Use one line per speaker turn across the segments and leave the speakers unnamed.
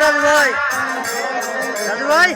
রাজু ভাই, রাজু ভাই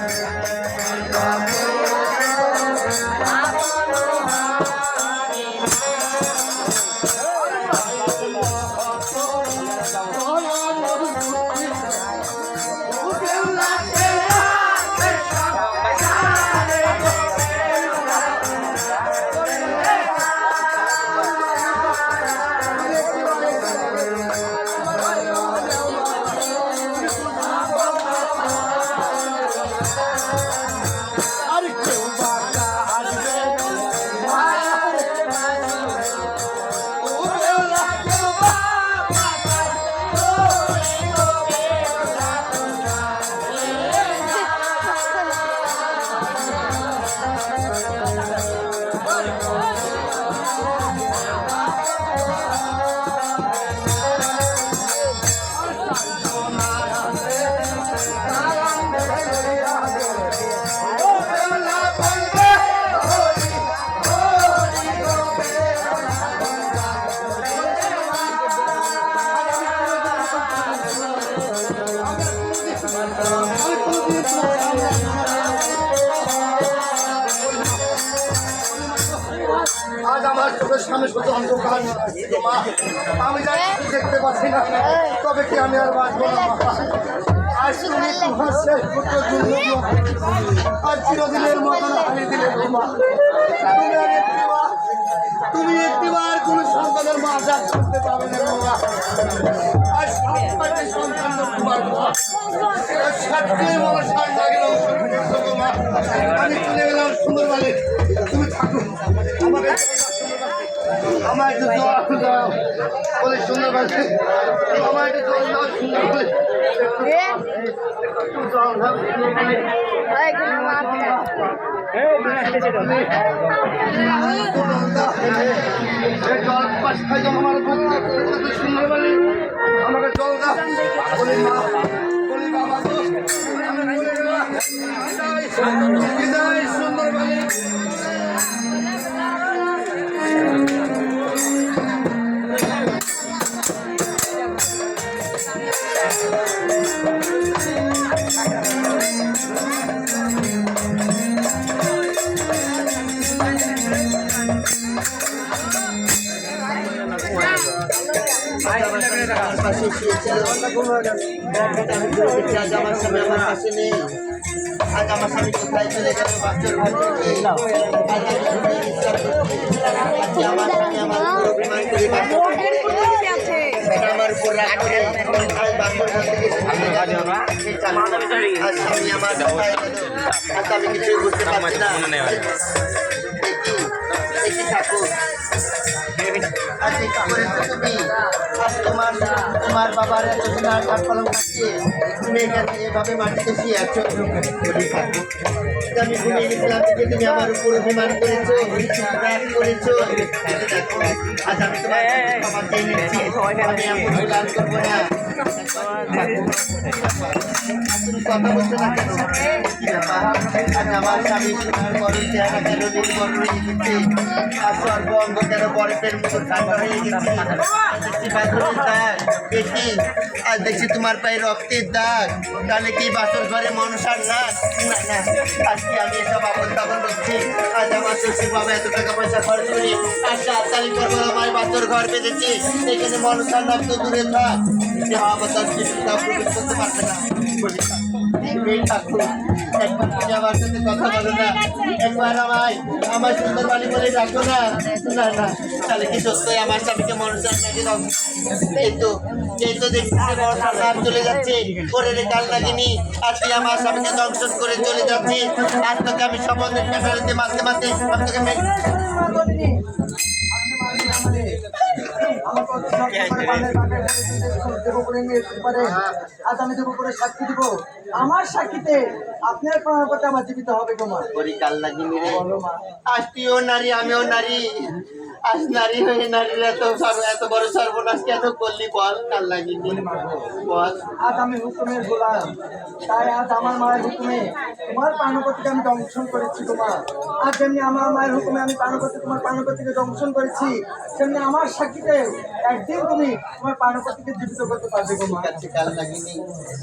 আজ আমার চোখের সামনে শুধু অন্ধকার, আমি যা দেখতে পাচ্ছি না, তবে কি আমি আর বাঁচবো না? আজ তুমি তোমার শেষ পুত্র আর চিরদিনের মতন হারিয়ে দিলে। তুমি একটিবার কোন সন্তানের মা যা করতে পারবে না বাবা। আর সাতটি সন্তান তোমার সাতটি আমার সাজ লাগলো। আমি চলে গেলাম সুন্দর বাড়ি, তুমি থাকো। আমার একটু জল দাও বলে সুন্দর বাড়ি, আমার একটু জল দাও সুন্দর বলে জল দাও। জল পাশ খাই আমার সুন্দর বাড়ি, আমাকে জল দাও বলে মা বলি বাবা তো বিদায় সুন্দর বাড়ি। আমার স্বামী আমার কাছে নেই, আজ আমার স্বামী কোথায় চলে গেল? বাচ্চার ঘর থেকে আমার স্বামী আমার উপর অভিমান করে আমার উপর রাগ করে বাচ্চার ঘর থেকে স্বামী আমার আজ আমি কিছুই বুঝতে পারছি না। দেখি ঠাকুর আজ কি করেছো তুমি? আজ তোমার বাবার তোমার কাঠ পালন করছে, তুমি এখানে এভাবে মাটিতে শিয়েছো। আমি ঘুমিয়ে গেছিলাম থেকে তুমি আমার উপর অভিমান করেছো, রাগ করেছো। আজ আমি তোমার ক্ষমা চেয়ে নিচ্ছি, আমি এমন গান করবো না। তুমি কথা বলছো না কেন? আজ আমার স্বামী সোনার বরণ চেহারা কেন নির্বল হয়ে গেছে, আর সর্বঙ্গ কেন বরফের মতো ঠান্ডা হয়ে গেছে। দেখছি বাথরুমের দাগ, দেখি আর দেখছি তোমার পায়ে রক্তের দাগ, তাহলে কি বাসর ঘরে মনসার নাচ? না না, আজকে আমি এসব আপন তাপন করছি। আজ আমার শ্বশুর বাবা এত টাকা পয়সা খরচ করি আর 7 তারিখ পর আমার বাসর ঘর বেঁধেছি, এখানে মনসার নাচ তো দূরে থাক, যে হাওয়া বাতাস প্রবেশ করতে পারবে না। এই ঠাকুর একবার তুমি আমার সাথে কথা বলো না, একবার আমায় আমার সুন্দর বাড়ি বলে ডাকো না। না না, তাহলে কি সত্যি আমার স্বামীকে মনসার নাকি দাও? এই তো দেখতেছি বর্ষার রাত চলে যাচ্ছে, করে রে কাল লাগিনি, আজকে আমার স্বামীকে দংশন করে চলে যাচ্ছি। আজ তোকে আমি সম্বন্ধে পেটারিতে মারতে মারতে আমি তোকে
আজ আমি দেবো করে সাক্ষী দিব, আমার সাক্ষীতে আপনার প্রমাণপত্র আমার জীবিত হবে তোমার।
করি কাল লাগিনি রে, আজ তুইও নারী আমিও নারী, আজ নারী হয়ে নারীর এত বড় সর্বনাশ কেন করলি বল? কাল লাগিনি বল।
আজ আমি হুকুমের গোলাম, তাই আজ আমার মায়ের হুকুমে তোমার প্রাণপতিকে আমি দংশন করেছি তোমার। আর যেমনি আমার মায়ের হুকুমে আমি তোমার প্রাণপতিকে দংশন করেছি, সেমনি আমার সাক্ষীতে একদিন তুমি তোমার প্রাণপতিকে জীবিত করতে পারবে তোমার।
কাছে কাল লাগিনি,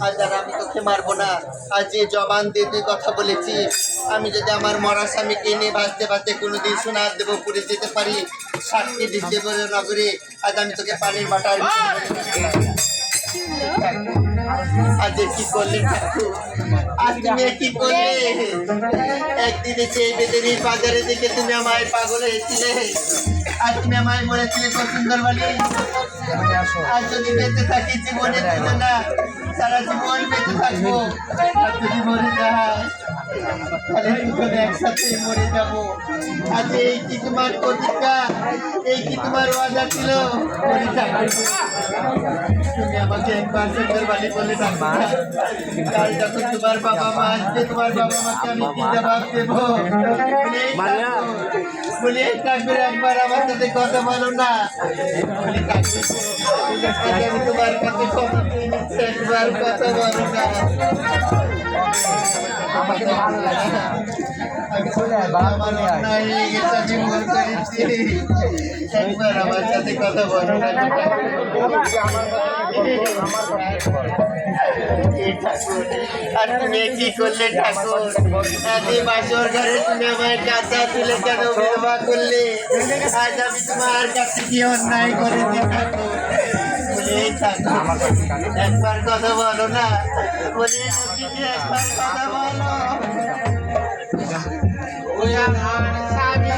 আজ আর আমি তোকে মারবো না। আজ যে জবান দিয়ে তুই কথা বলেছি, আমি যদি আমার মরা স্বামীকে নিয়ে বাঁচতে বাঁচতে কোনোদিন সোনার দেবো পুড়ে যেতে পারি, সাক্ষী দিতে বলে নগরে, আজ আমি তোকে পানির বাটার আজ কি করলে ঠাকুর? আজ তুমি কি করলে? একদিনে সেই বেদেরির বাজারে দেখে তুমি আমায় পাগল হয়েছিলে, আজ তুমি আমায় বলেছিলে কত সুন্দর বাড়ি। আজ যদি বেঁচে থাকি জীবনে দিত না, সারা জীবন বেঁচে থাকবো। আর যদি মরে যায় তাহলে দুজনে একসাথে মরে যাবো। আজ এই কি তোমার প্রতিজ্ঞা, এই কি তোমার ওয়াদা ছিল? মরে যাবো। তুমি আমাকে একবার সুন্দর বাড়ি বলে ডাকবা, কাল যখন তোমার বাবা মা আসবে, তোমার বাবা মাকে আমি কি জবাব দেবো? বলে ঠাকুর একবার আমার সাথে কথা বলো না। বলি ঠাকুর আমি তোমার কাছে কথা চেয়ে নিচ্ছি, একবার কথা বলো না। আমার অন্যায় হয়ে গেছে, আমি ভুল করেছি, একবার আমার সাথে কথা বলো না। আর তুমি কি করলে ঠাকুর? আজকে বাসর ঘরে তুমি আমার কাঁচা তুলে কেন বিধবা করলে? আজ আমি তোমার কাছে কি অন্যায় করেছি ঠাকুর? বলে ঠাকুর একবার কথা বলো না, বলে একবার কথা বলো। ওই আমার স্বামী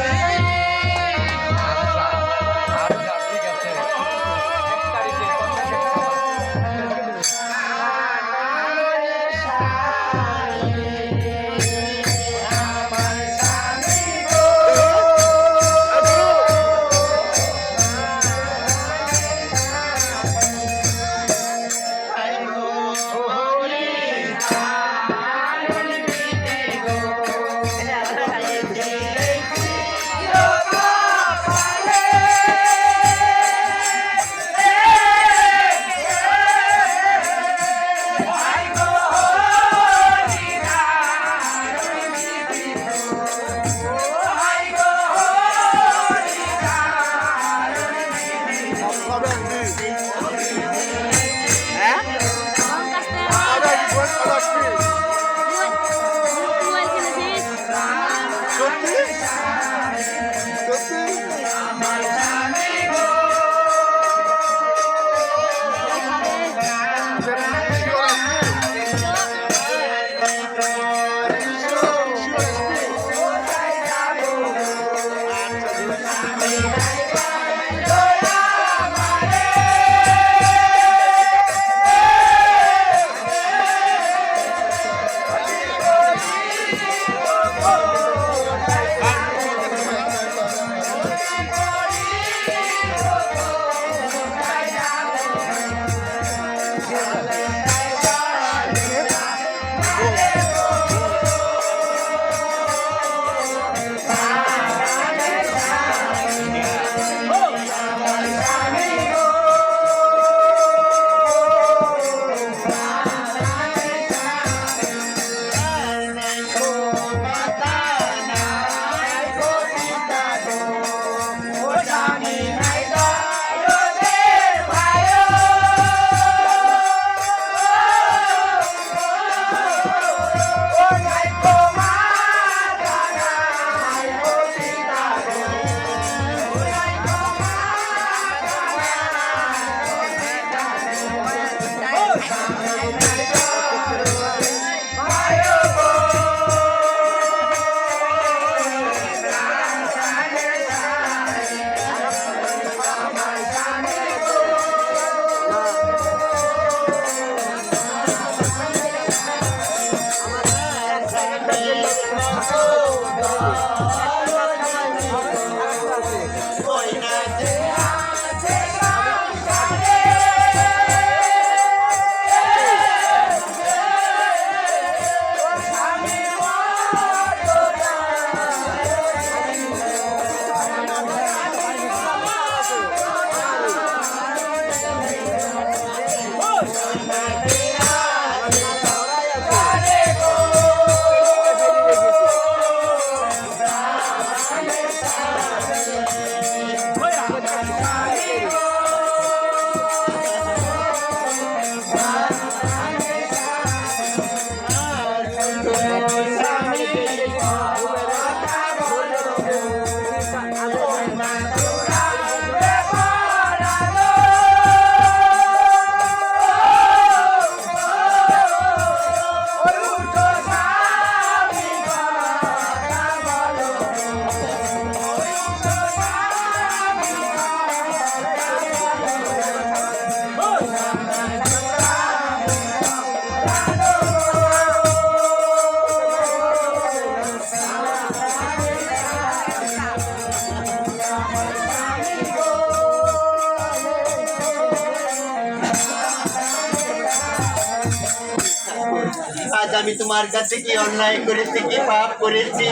আজ আমি তোমার কাছে কি অন্যায় করেছি, কি পাপ করেছি?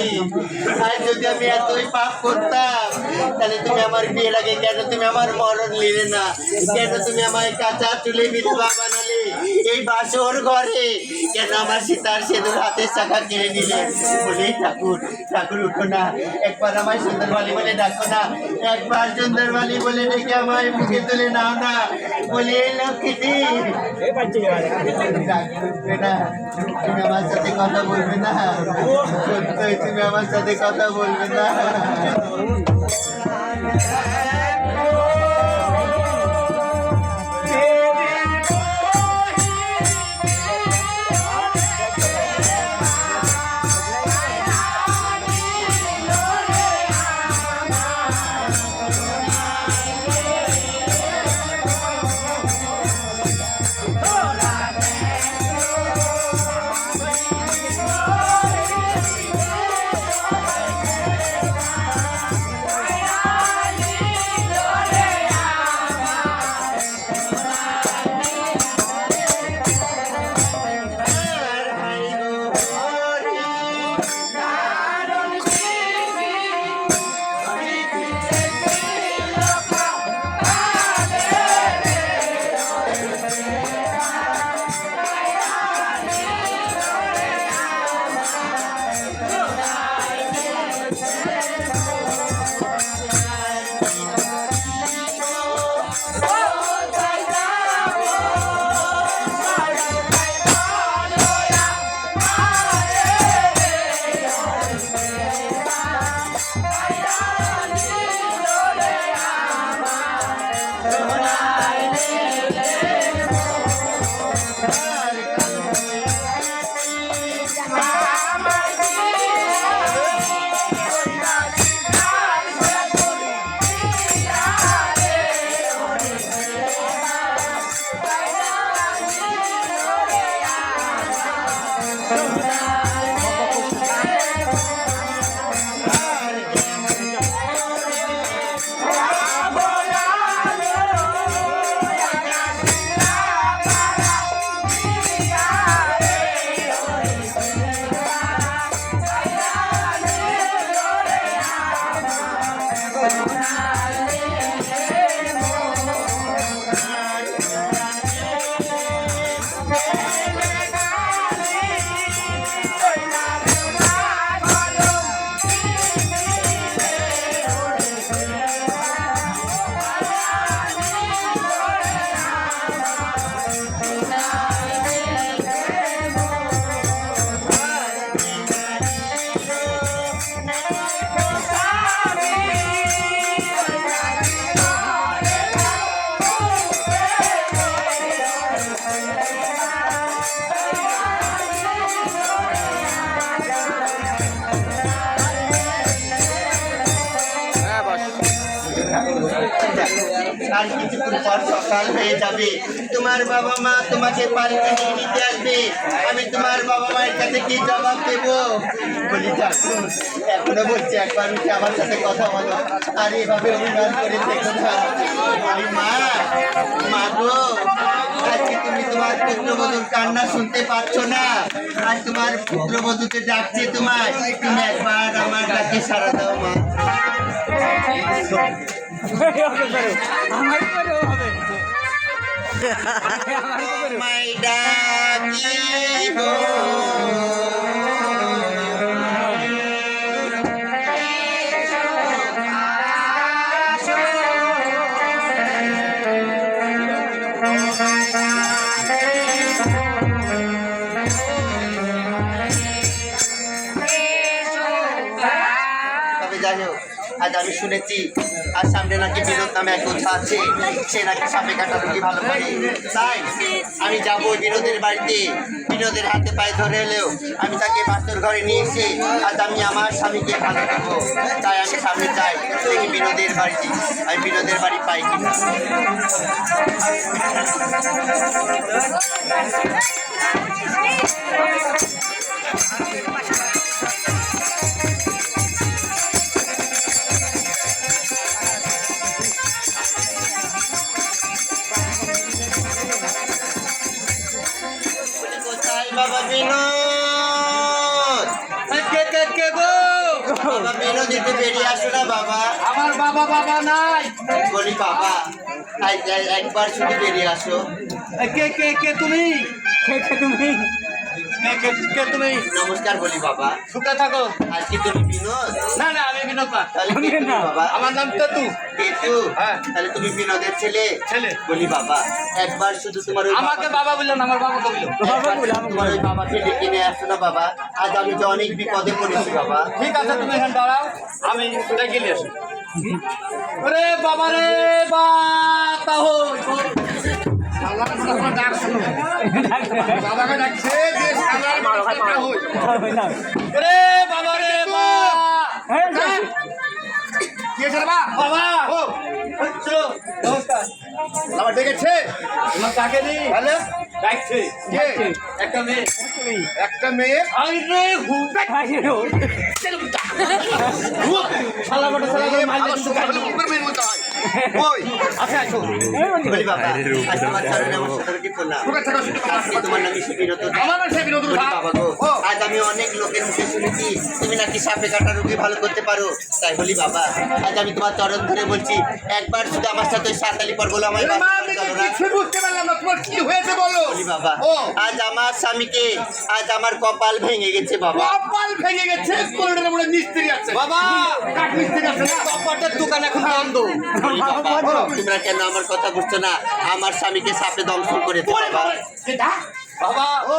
আজ যদি আমি এতই পাপ করতাম তাহলে তুমি আমার বিয়ের আগে কেন তুমি আমার মরণ নিলে না? কেন তুমি আমায় কাঁচা চুলে বিধবা বানালে? এই বাসর ঘরে কেন আমার সীতার সেতুর হাতের চাকা কিনে নিলে? বলি ঠাকুর, ঠাকুর উঠো না, একবার আমায় সুন্দরবালি বলে ডাকো না, একবার সুন্দরবালি বলে ডেকে আমায় মুখে তুলে নাও না। বলি এই লক্ষ্মীটি উঠবে না, তুমি আমার সাথে কথা বলবে না? সত্যই তুমি আমার সাথে কথা বলবে না? আর কিছুক্ষণ পর সকাল হয়ে যাবে, তোমার বাবা মা তোমাকে বাড়িতে নিয়ে নিতে আসবে। আমি তোমার বাবা মায়ের কাছে কি জবাব দেব? বলি ঠাকুর, এখনো বলছি একবার উঠে আমার সাথে কথা বলো, আর এভাবে অভিমান করে দেখো না। বলি মা, মা গো, আজকে তুমি তোমার পুত্রবধূর কান্না শুনতে পাচ্ছ না? আজ তোমার পুত্রবধূকে ডাকছে তোমায়, তুমি একবার আমার কাছে সাড়া দাও মা। মাই ডাকিব আমি শুনেছি আর সামনে নাকি বিনোদ নামে এক ওঝা আছে, সে নাকি সাপে কাটা রুগী ভালো পারে। তাই আমি যাবো ওই বিনোদের বাড়িতে, বিনোদের হাতে পায়ে ধরে এলেও আমি তাকে বাস্তর ঘরে নিয়ে এসে আজ আমি আমার স্বামীকে ভালো দেবো। তাই আমি সামনে যাই, দেখি বিনোদের বাড়িতে আমি বিনোদের বাড়ি পাই কিনা। কোথায় বাবা বিনোদ? বাবা বিনোদ, একটু বেরিয়ে আসো না বাবা।
আমার বাবা বাবা নাই।
বলি বাবা, একবার শুধু বেরিয়ে আসো।
কে কে কে তুমি? তুমি কে তুমি?
নমস্কার বলি বাবা।
সুখে থাকো।
আর কি তুমি বিনোদ?
না না, আমি বিনোদ না।
তাহলে কে তুমি বাবা?
আমার নাম তেতু।
কেতু?
হ্যাঁ।
তাহলে তুমি বিনোদের ছেলে?
ছেলে।
বলি বাবা, একবার শুধু তোমার ওই
আমাকে বাবা বললো না, আমার বাবাকে বললো।
তোমার ওই বাবাকে ডেকে নিয়ে আসো না বাবা। আজ আমি যে অনেক বিপদে পড়েছি বাবা।
ঠিক আছে, তুমি এখানে দাঁড়াও, আমি ডেকে নিয়ে আসি। ওরে বাবা রে বাবা, বাবাকে ডাকছে যে সালার মাথা হই। ওরে বাবা রে বাবা, বাবা ও চলো, নমস্কার। বাবা ডেকেছে? তোমার কাকে নেই? তাহলে ডাকছে কে? একটা মেয়ে। একটা মেয়ে? আরে হুবে শালা বড় শালা বড় মাইলে কিন্তু গালি উপর মেয়ে মত হয়। ওই আচ্ছা আসো।
বলি বাবা, আজ তোমার চরণে আমার সতর্কি প্রণাম। আজকে তোমার নাম বিনোদ।
আমার নাম বিনোদ।
বলি বাবা গো, আজ আমি অনেক লোকের মুখে শুনেছি তুমি নাকি সাপে কাটা রোগী ভালো করতে পারো। তাই বলি বাবা, আজ আমি তোমার চরণ ধরে বলছি, একবার শুধু আমার সাথে সাঁতালি পর বলো আমায়
কিছু বুঝতে পারলাম না, তোমার কি হয়েছে বলো।
বলি বাবা,
ও
আজ আমার স্বামীকে, আজ আমার কপাল ভেঙে গেছে বাবা।
কপাল ভেঙে গেছে। কোলটার মধ্যে মিস্ত্রি আছে বাবা, কাঠ মিস্ত্রি আছে না, কপাটের দোকান এখন বন্ধ।
বলি বাবা, তোমরা কেন আমার কথা বুঝছো না? আমার স্বামীকে সাপে দংশন করেছে বাবা।
বাবা ও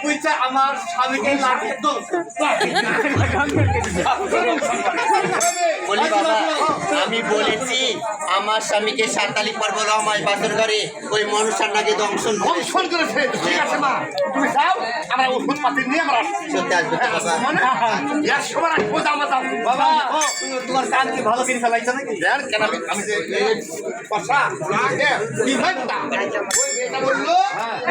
বুঝছে আমার স্বামীকে লাঠি তো।
বলি বাবা, আমি বলেছি আমার স্বামীকে সাঁতালি পর বলো আমায় বাসর ঘরে ওই মনুষ্যার নাকি দংশন করেছে।
ফোন করেছে। ঠিক আছে মা, তুমি যাও, আমরা ওষুধ পাতি নিয়ে আমরা আসছি।
সত্যি আসবে তো বাবা?
মানে একশো বার আসবো, যাও যাও বাবা। তোমার কান কি ভালো করে চালাইছে নাকি? দেখ কেন আমি যে কথা কি ভাবতা ওই মেয়েটা বললো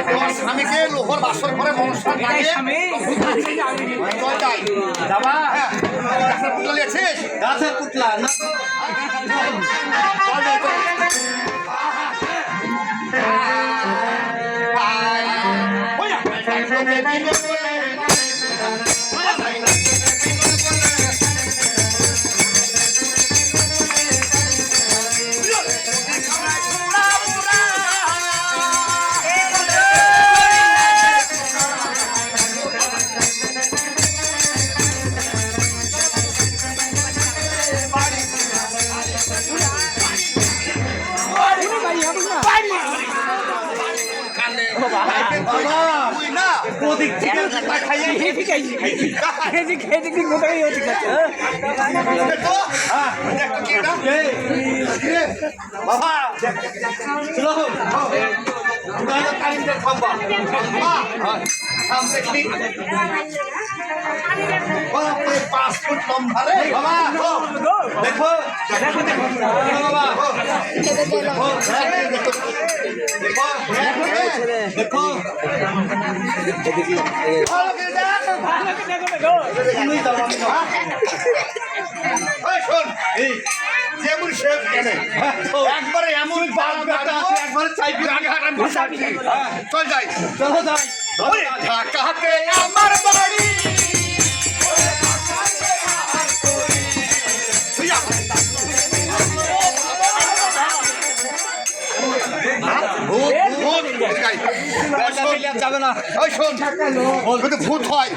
তোমার স্বামীকে লোহর বাসর ঘরে মনুষ্যার নাকি চল যাই যাবা। হ্যাঁ, গাছের পুতলা লিয়েছিস? গাছের পুতলা না তো। চল যাই, চল। পাসপোর্ট লম্বা রে বাবা, দেখো দেখো বাবা, দেখো যেমন শেফ কেন একবারে এমন একবারে চাইবি আগে হাঁটান চল যাই, চলো যাই। ঢাকাতে আমার বাড়ি যাবে না। ওই শোন, যদি ভূত হয়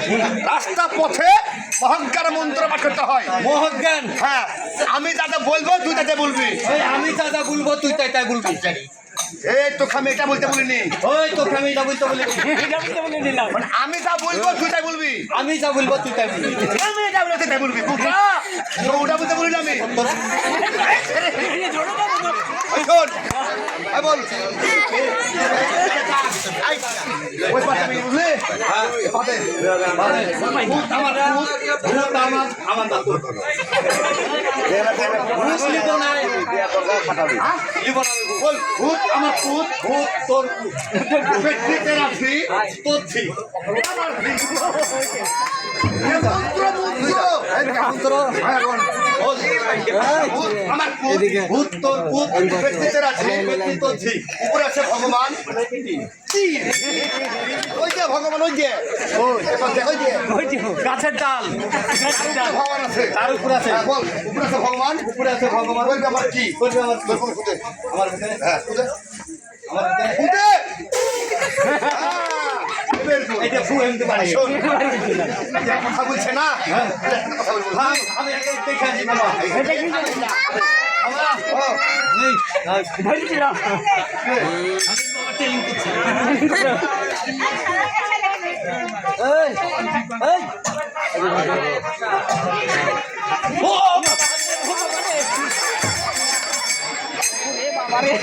রাস্তা পথে মহজ্ঞান মন্ত্র পাঠ করতে হয়। মহজ্ঞান? হ্যাঁ, আমি দাদা বলবো তুই দাদা বলবি। আমি দাদা বলবো তুই তাই তাই বলবি। এই তোকে আমি এটা বলতে বলিনি,
ওই তোকে আমি এটা বলতে বলি
মানে আমি যা বলবো তুই তাই বলবি,
আমি যা বলবো তুই তাই বলবি।
আমি এটা বলবো তুই তাই বলবি। বুঝলা? তো ওটা বলতে বলিনি আমি। ওই শোন, এই বল। এই, ওই পাশে আমি বুঝলি? হ্যাঁ, পাশে। ভূত আমার, ভূত আমার দাদু।
ভূত লিব নাই।
হ্যাঁ? বল, ভূত আমার ভূত, ভূত তোর ভূত। পেট্রিতে রাখি, তোর ছি। আমার ছি। এ মন্ত্র, মন্ত্র। এই মন্ত্র। হ্যাঁ, বল। বল। ভূত আমার ভূত, ভূত তোর ভূত। পেট্রিতে রাখি, পেট্রি তোর ছি। উপরে আছে ভগবান। ছি। ওই যে ভগবান, ওই যে। ওই যে।
গাছের ডাল
ভগবান আছে।
তার উপর আছে
হ্যাঁ, বল, উপরে আছে ভগবান।
উপরে আছে ভগবান
বলবি আমার কি?
বলবে আমার
তোর কোন খুদে?
আমার ভিতরে
হ্যাঁ, খুদে।
আমার ভিতরে
খুদে।
এই যে ফু এমনি পারে
শোন, কথা বলছে না? কথা বলবো।
আমি আগে দেখে আসি বাবা এটা কি বাবা নেই ধরেছিলাম আমি বাবা টেলিং করছি এই এই ও বাবা রে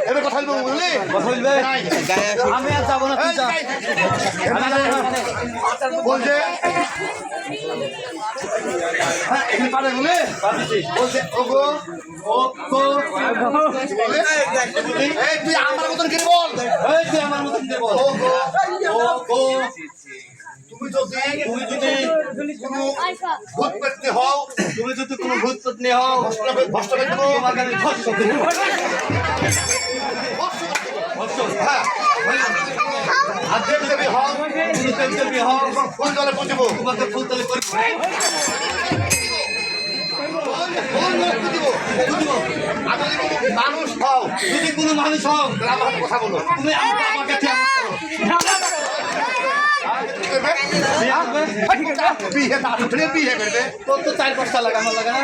এবার কথা বলবো, বুঝলি?
আমি আর যাবো না তুই যা
বলছে হ্যাঁ এখানে পারে বলে বলছে ওগো ও গো বলে এই তুই আমার মতন কি বল,
এই তুই আমার মতন দে বল
ও গো
ও গো
তুমি যদি কোনো ভূত পেটতে হও,
তুমি যদি কোনো ভূত পত্নী হও
ভস্ত পেটতে
তোমাকে আমি ধর্ষ দেব
হ্যাঁ আর দেবী হও,
তুমি দেবী হও
ফুল জলে পুজবো,
তোমাকে ফুল তলে করে
ফুল জলে পুজবো। আর যদি কোনো মানুষ হও,
যদি কোনো মানুষ হও
তাহলে আমার সাথে কথা বলো।
তুমি আমার কাছে
বিয়ে তাড়াতাড়ি বিয়ে করবে।
তোর তো 4-5টা লাগা আমার লাগা না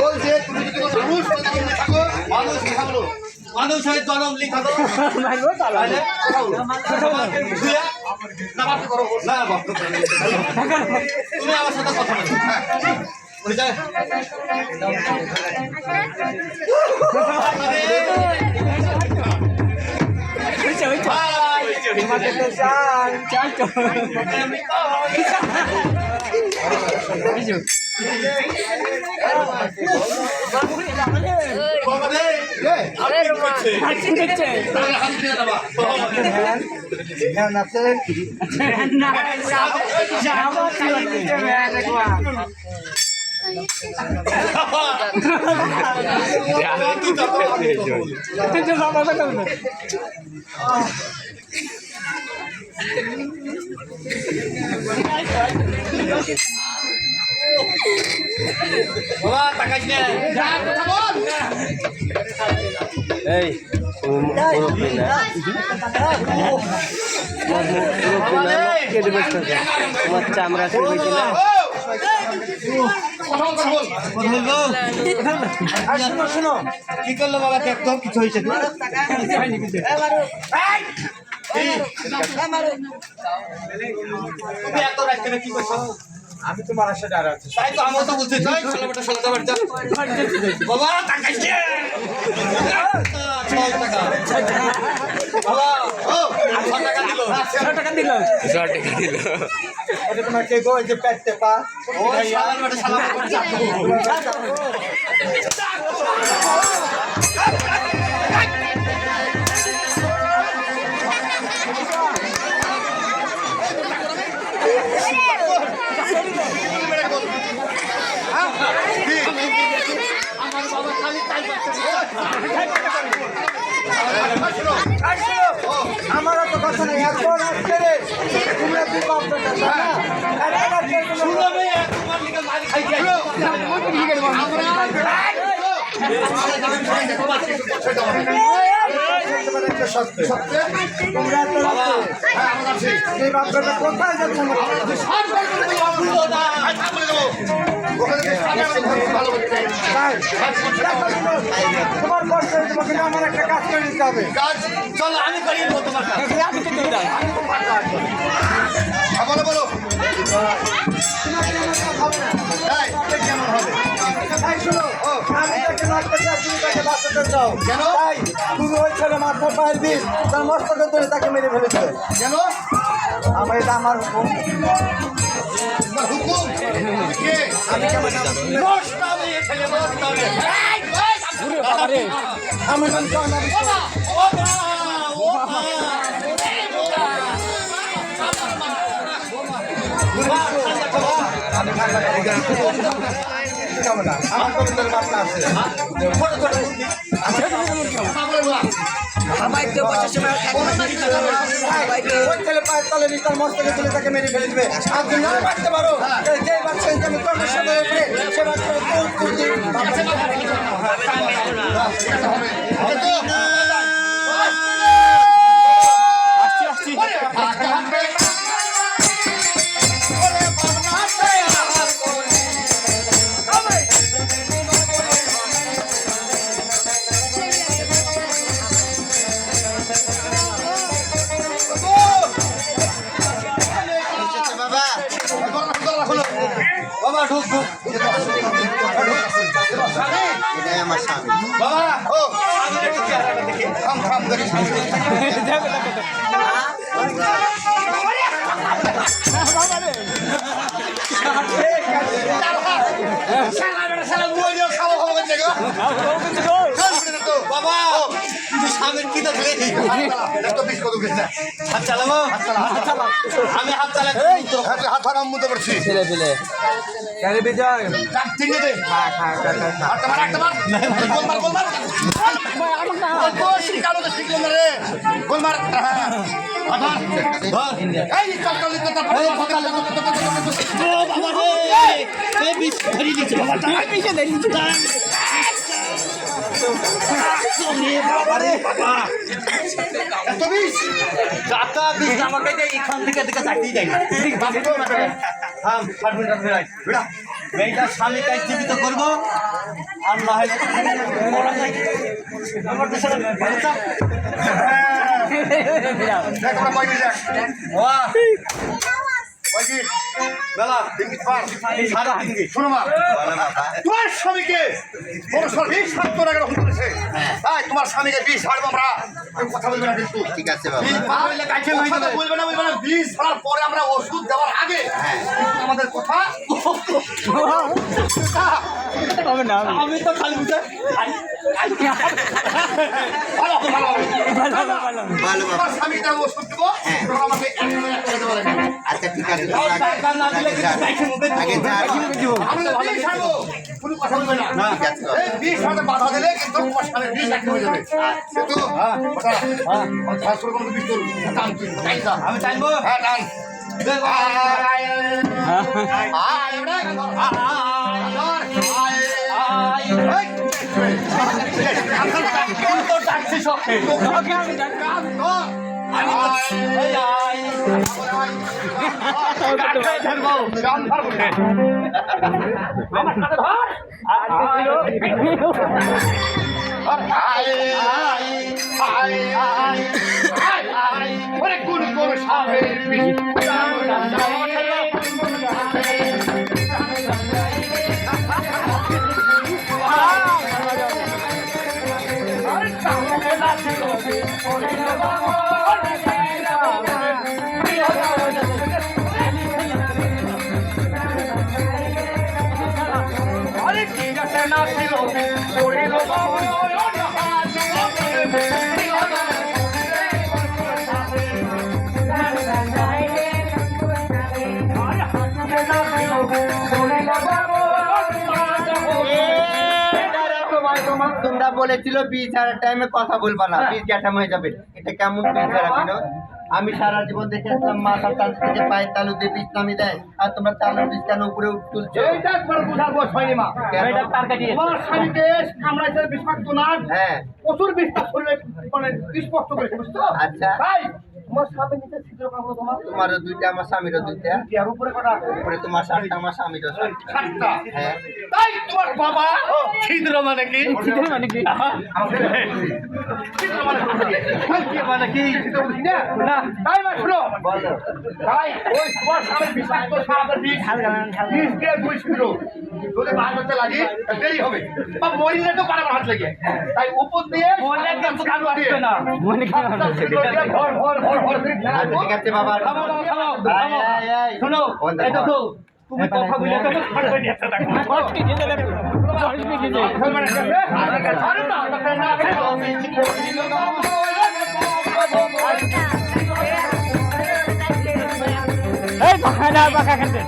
ওই যে তুমি যদি কোনো মানুষ হয়ে থাকো, মানুষ কথা বলো।
মানুষ হয়ে জন্ম লিখা দাও তাহলে তোমাকে বুঝিয়ে
না বাদ করো,
না বাপ তুমি আমার সাথে কথা বলো ওই যা বাবা তাকাইস না
যা কথা বল।
এই তোমার চামড়া শোনো শোনো কি করলো বাবা একদম কিছু হয়েছে তুমি এত রাখতে কি করছো
আমি তোমার সাথে আর আছি
তাই তো আমরা তো বলছি তাই ছেলেটা ছেলেটা বাড়িতে বাবা টাকা দিয়ে 6 টাকা বাবা ও 6 টাকা দিল 6 টাকা দিল
এটা তোমার কে গো এই যে পেটতে পা
ও শালার বেটা শালা আমার বাবা খালি তাই
আমার তো কথা নাই এখন আসছে রে তোমরা কি বাপ বেটা
শুনো মেয়ে তোমার লিগে মারি খাইছে
তোমরা তো এই বাচ্চাটা কোথায় যাচ্ছে না? তাই? দেখো বিনোদ, তোমার কষ্ট হয়েছে কিন্তু আমার একটা কাজ করে দিতে হবে।
চলো আমি করি তোমার কাজ
বলো বলো
কেমন হবে? তাই শোনো, আমি তাকে মারতে চাই, তুমি তাকে বাঁচাতে চাও।
কেন?
তাই তুমি ওই ছেলে মাথা পায়ের বিষ তার মস্তকে ধরে তাকে মেরে ফেলেছে।
কেন
আমার এটা আমার হুকুম।
তোমার হুকুম কে?
আমি কেমন আমার নাম জন আমার কবিতার বার্তা আছে। ওই ছেলে পায়ের তলে নিয়ে তার মস্তকে তুলে তাকে মেরে ফেলে দিবে। আর তুমি না পারতে পারো যে বাচ্চা আমি তোমার সাথে সে বাচ্চা
বাবা ঢুক ঢুক
এটাই আমার স্বামী।
বাবা
ও
আমি একটু চেহারাটা দেখি
থাম থাম দেখি
বাবা তুই স্বামীর কি দেখলে হাত চালাবো আমি হাত চালাই
হাত হারাম মতো করছি
বিজয়
তিনটে দে একটা মার একটা মার গোলমার গোলমার শিখলো না রে গোলমার এই চক্কর এত বিষ
টাকা দিস আমাকে এখান থেকে চাকরি দেয় না মেয়েটার স্বামীকে জীবিত করবো আর না হলে আমার দেশের
দেখ আমরা কয়দিন দেখ কয়দিন
বেলা
সারা শোনো মা তোমার স্বামীকে বড় সর 20-70 টাকা রকম করেছে তাই তোমার স্বামীকে 20 ছাড়বো আমরা কেউ কথা বলবে না কিন্তু
ঠিক আছে বাবা।
কথা বলবে না 20 ছাড়ার পরে আমরা ওষুধ দেওয়ার আগে কিন্তু আমাদের কথা
আমি তো খালি বুঝে
ভালো হবে, ভালো হবে।
ভালো বাবা।
তোমার স্বামীকে আমি ওষুধ দেবো তোমরা আমাকে 1 টাকা দেওয়া লাগবে
আচ্ছা ঠিক আছে তোমরা আগে যান।
আমরা 20 ছাড়বো কোনো কথা বলবে না
ঠিক আছে বাবা।
এই 20 ছাড়তে বাধা দিলে কিন্তু তোমার স্বামী 20 টাকা হয়ে যাবে কিন্তু শাস্ত্র কোনো বিষ তোর টান তুই তাই যা
আমি চাইবো
হ্যাঁ টান কোন কোন সাপের
তোমরা বলেছিল বীজ ছাড়ার টাইমে কথা বলবা না, বীজ জ্যাঠাম হয়ে যাবে। এটা কেমন বীজ ছাড়া বিনোদ? আমি সারা জীবন দেখেছিলাম মাথার টান থেকে পায়ের তালু দিয়ে বীজ নামিয়ে দেয়, আর তোমরা চালের বীজ কেন উপরে তুলছো?
এইটা একবার বুঝার বয়স হয়নি মা।
এটা
তার কাটিয়ে তোমার স্বামীকে কামড়াইছে বিষাক্ত নাগ,
হ্যাঁ
প্রচুর বিষটা শরীরে মানে স্পষ্ট করেছে, বুঝছো?
আচ্ছা।
তাই তোমার স্বামী নিচে ছিদ্র কামড় তোমার
তোমারও দুইটা, আমার স্বামীরও দুইটা।
কি আর উপরে কটা?
উপরে তোমার 7টা, আমার স্বামীরও 7টা।
সাতটা।
হ্যাঁ
তাই তোমার বাবা ছিদ্র মানে কি? ছিদ্র মানে কি? ছিদ্র মানে কি? মানে কি? ছিদ্র বুঝি না? না। তাই মা শুনো।
বলো।
তাই ওই তোমার স্বামী বিষাক্ত সাপের বিষ দিয়ে দুই ছিদ্র যদি বার করতে লাগে দেরি হবে, বা মরিলে তো পারাবার হাত লেগে। তাই উপর দিয়ে মরিলে তো কাজ আসবে না। মনে কি ভর ভর ভর ভর
আচ্ছা, ঠিক আছে বাবা।
থামো থামো থামো
এই, এই, এই।
শোনো
কোনটা
এটা
ঘর?
তো তুমি কথা বলে তো ছাড়বে না এটা দেখো আরে না
এই বাঁকা বাঁকা খেতে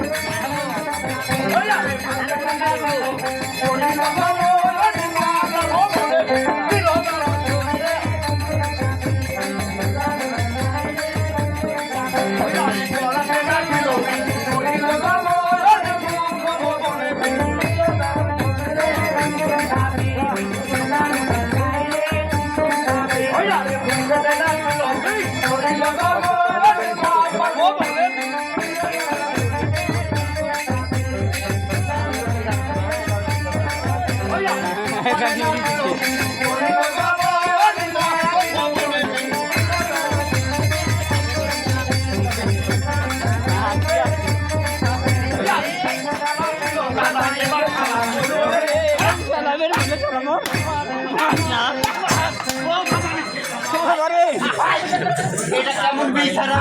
এটা কেমন বিচারা?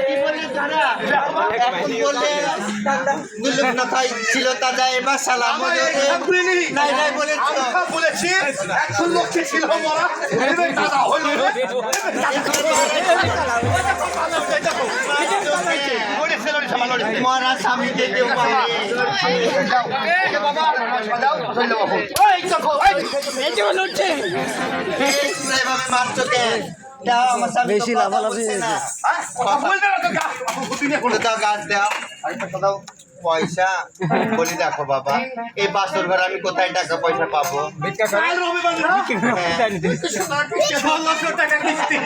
কি বলে তারা? এখন বললে মুলুক নাথাই ছিল তাজা, এবার সালাম নাই নাই বলেছো।
বলেছি এখন লক্ষ্মী ছিল মরা এবার দাদা হলো
মরা স্বামীকে কেউ পারে।
বাবা সাজাও চলে বাবু এই দেখো এই যে হচ্ছে
এভাবে মারছো কেন? দাও আমার স্বামী বেশি লাভালাভি না।
কথা বলতে না তো গাছ বুদ্ধি নিয়ে
বলে দাও, গাছ দাও। আরেকটা দাও। পয়সা বলি দেখো বাবা, এই বাসর ঘর আমি কোথায় টাকা পয়সা পাবো?
কাল রবিবার না
হ্যাঁ।
1600 টাকা কিস্তি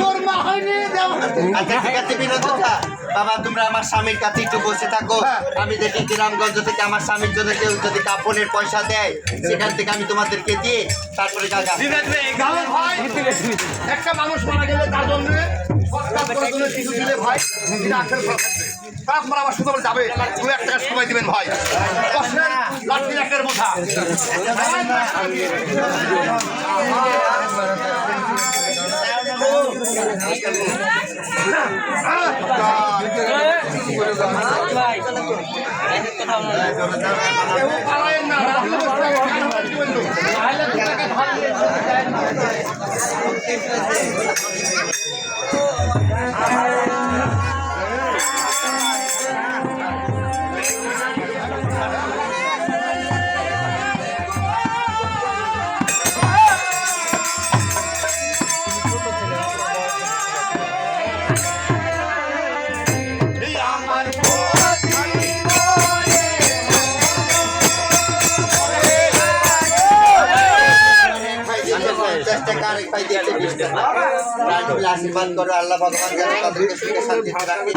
তোর মা হয়নি দেওয়া
আচ্ছা ঠিক আছে বিনোদিতা, বাবা তোমরা আমার স্বামীর কাছে একটু বসে থাকো। আমি দেখি গ্রামগঞ্জ থেকে আমার স্বামীর জন্য কেউ যদি কাপড়ের পয়সা দেয়, সেখান থেকে আমি তোমাদেরকে দিয়ে তারপরে কাজ
গালের ভাই একটা মানুষ মারা গেলে তার জন্য সৎকার করার জন্য কিছু দিলে ভাই এটা আখের ফল থাকবে। তারপর আবার শুধু যাবে 2-1 টাকা সময় দিবেন ভাই, কষ্টের লাঠির একের বোঝা পালায়েন না
আশীর্বাদ করো, আল্লাহ ভগবান যেন তাদেরকে সুখে শান্তিতে রাখে।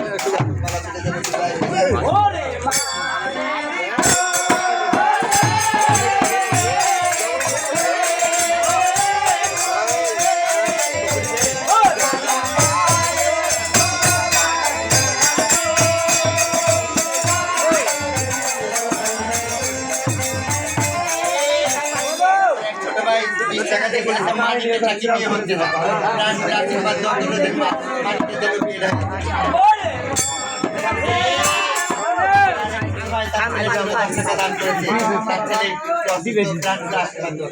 ছোট ভাই 20 টাকা দিয়ে বলেছে মাটিতে চাকরি বিয়ে হচ্ছে না। আশীর্বাদ দাও তোমরা দেখবা মাটিতে যেন বিয়ে হয়। ভাই তার ছেলে যখন টাকা দান করেছে, তার ছেলে আশীর্বাদ দাও।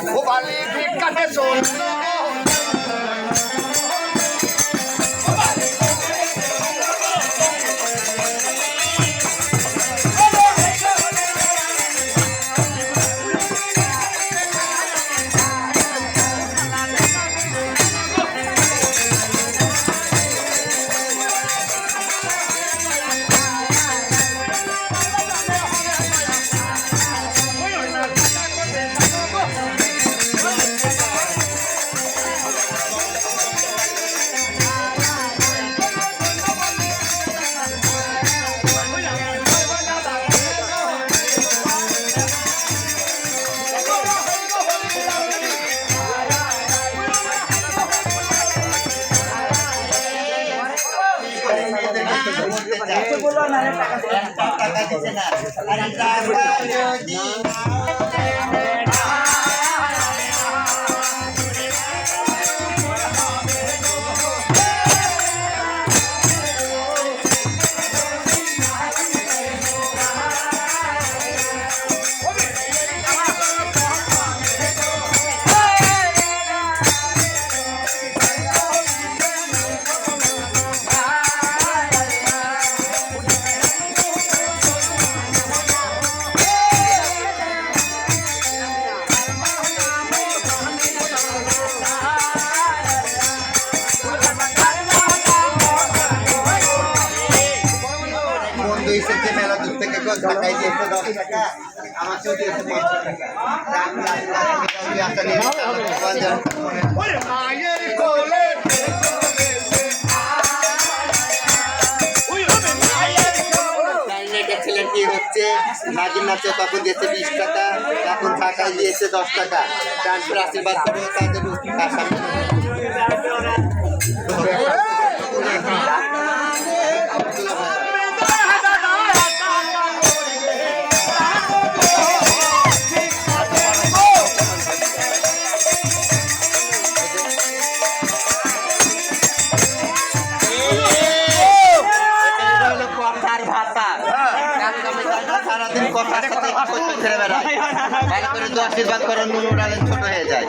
ও বালি ভিক্ষাতে চল
বলো না টাকা
টাকা দিচ্ছে না আরে টাকা যদি বন্ধু এসেছে মেলা দূর থেকে ঢাকায় দিয়েছে 10 টাকা আমাকেও দিয়েছে 500 টাকা
মায়ের কোলে
ছেলের কি হচ্ছে নাগিন নাচে তখন দিয়েছে 20 টাকা এখন ঢাকায় দিয়েছে 10 টাকা ট্রান্সফার আশীর্বাদ করে তাদের সারাদিন কথা ছেড়ে বেড়ায় ভালো করে তো আশীর্বাদ করার নুন উড়ালেন ছোট হয়ে যায়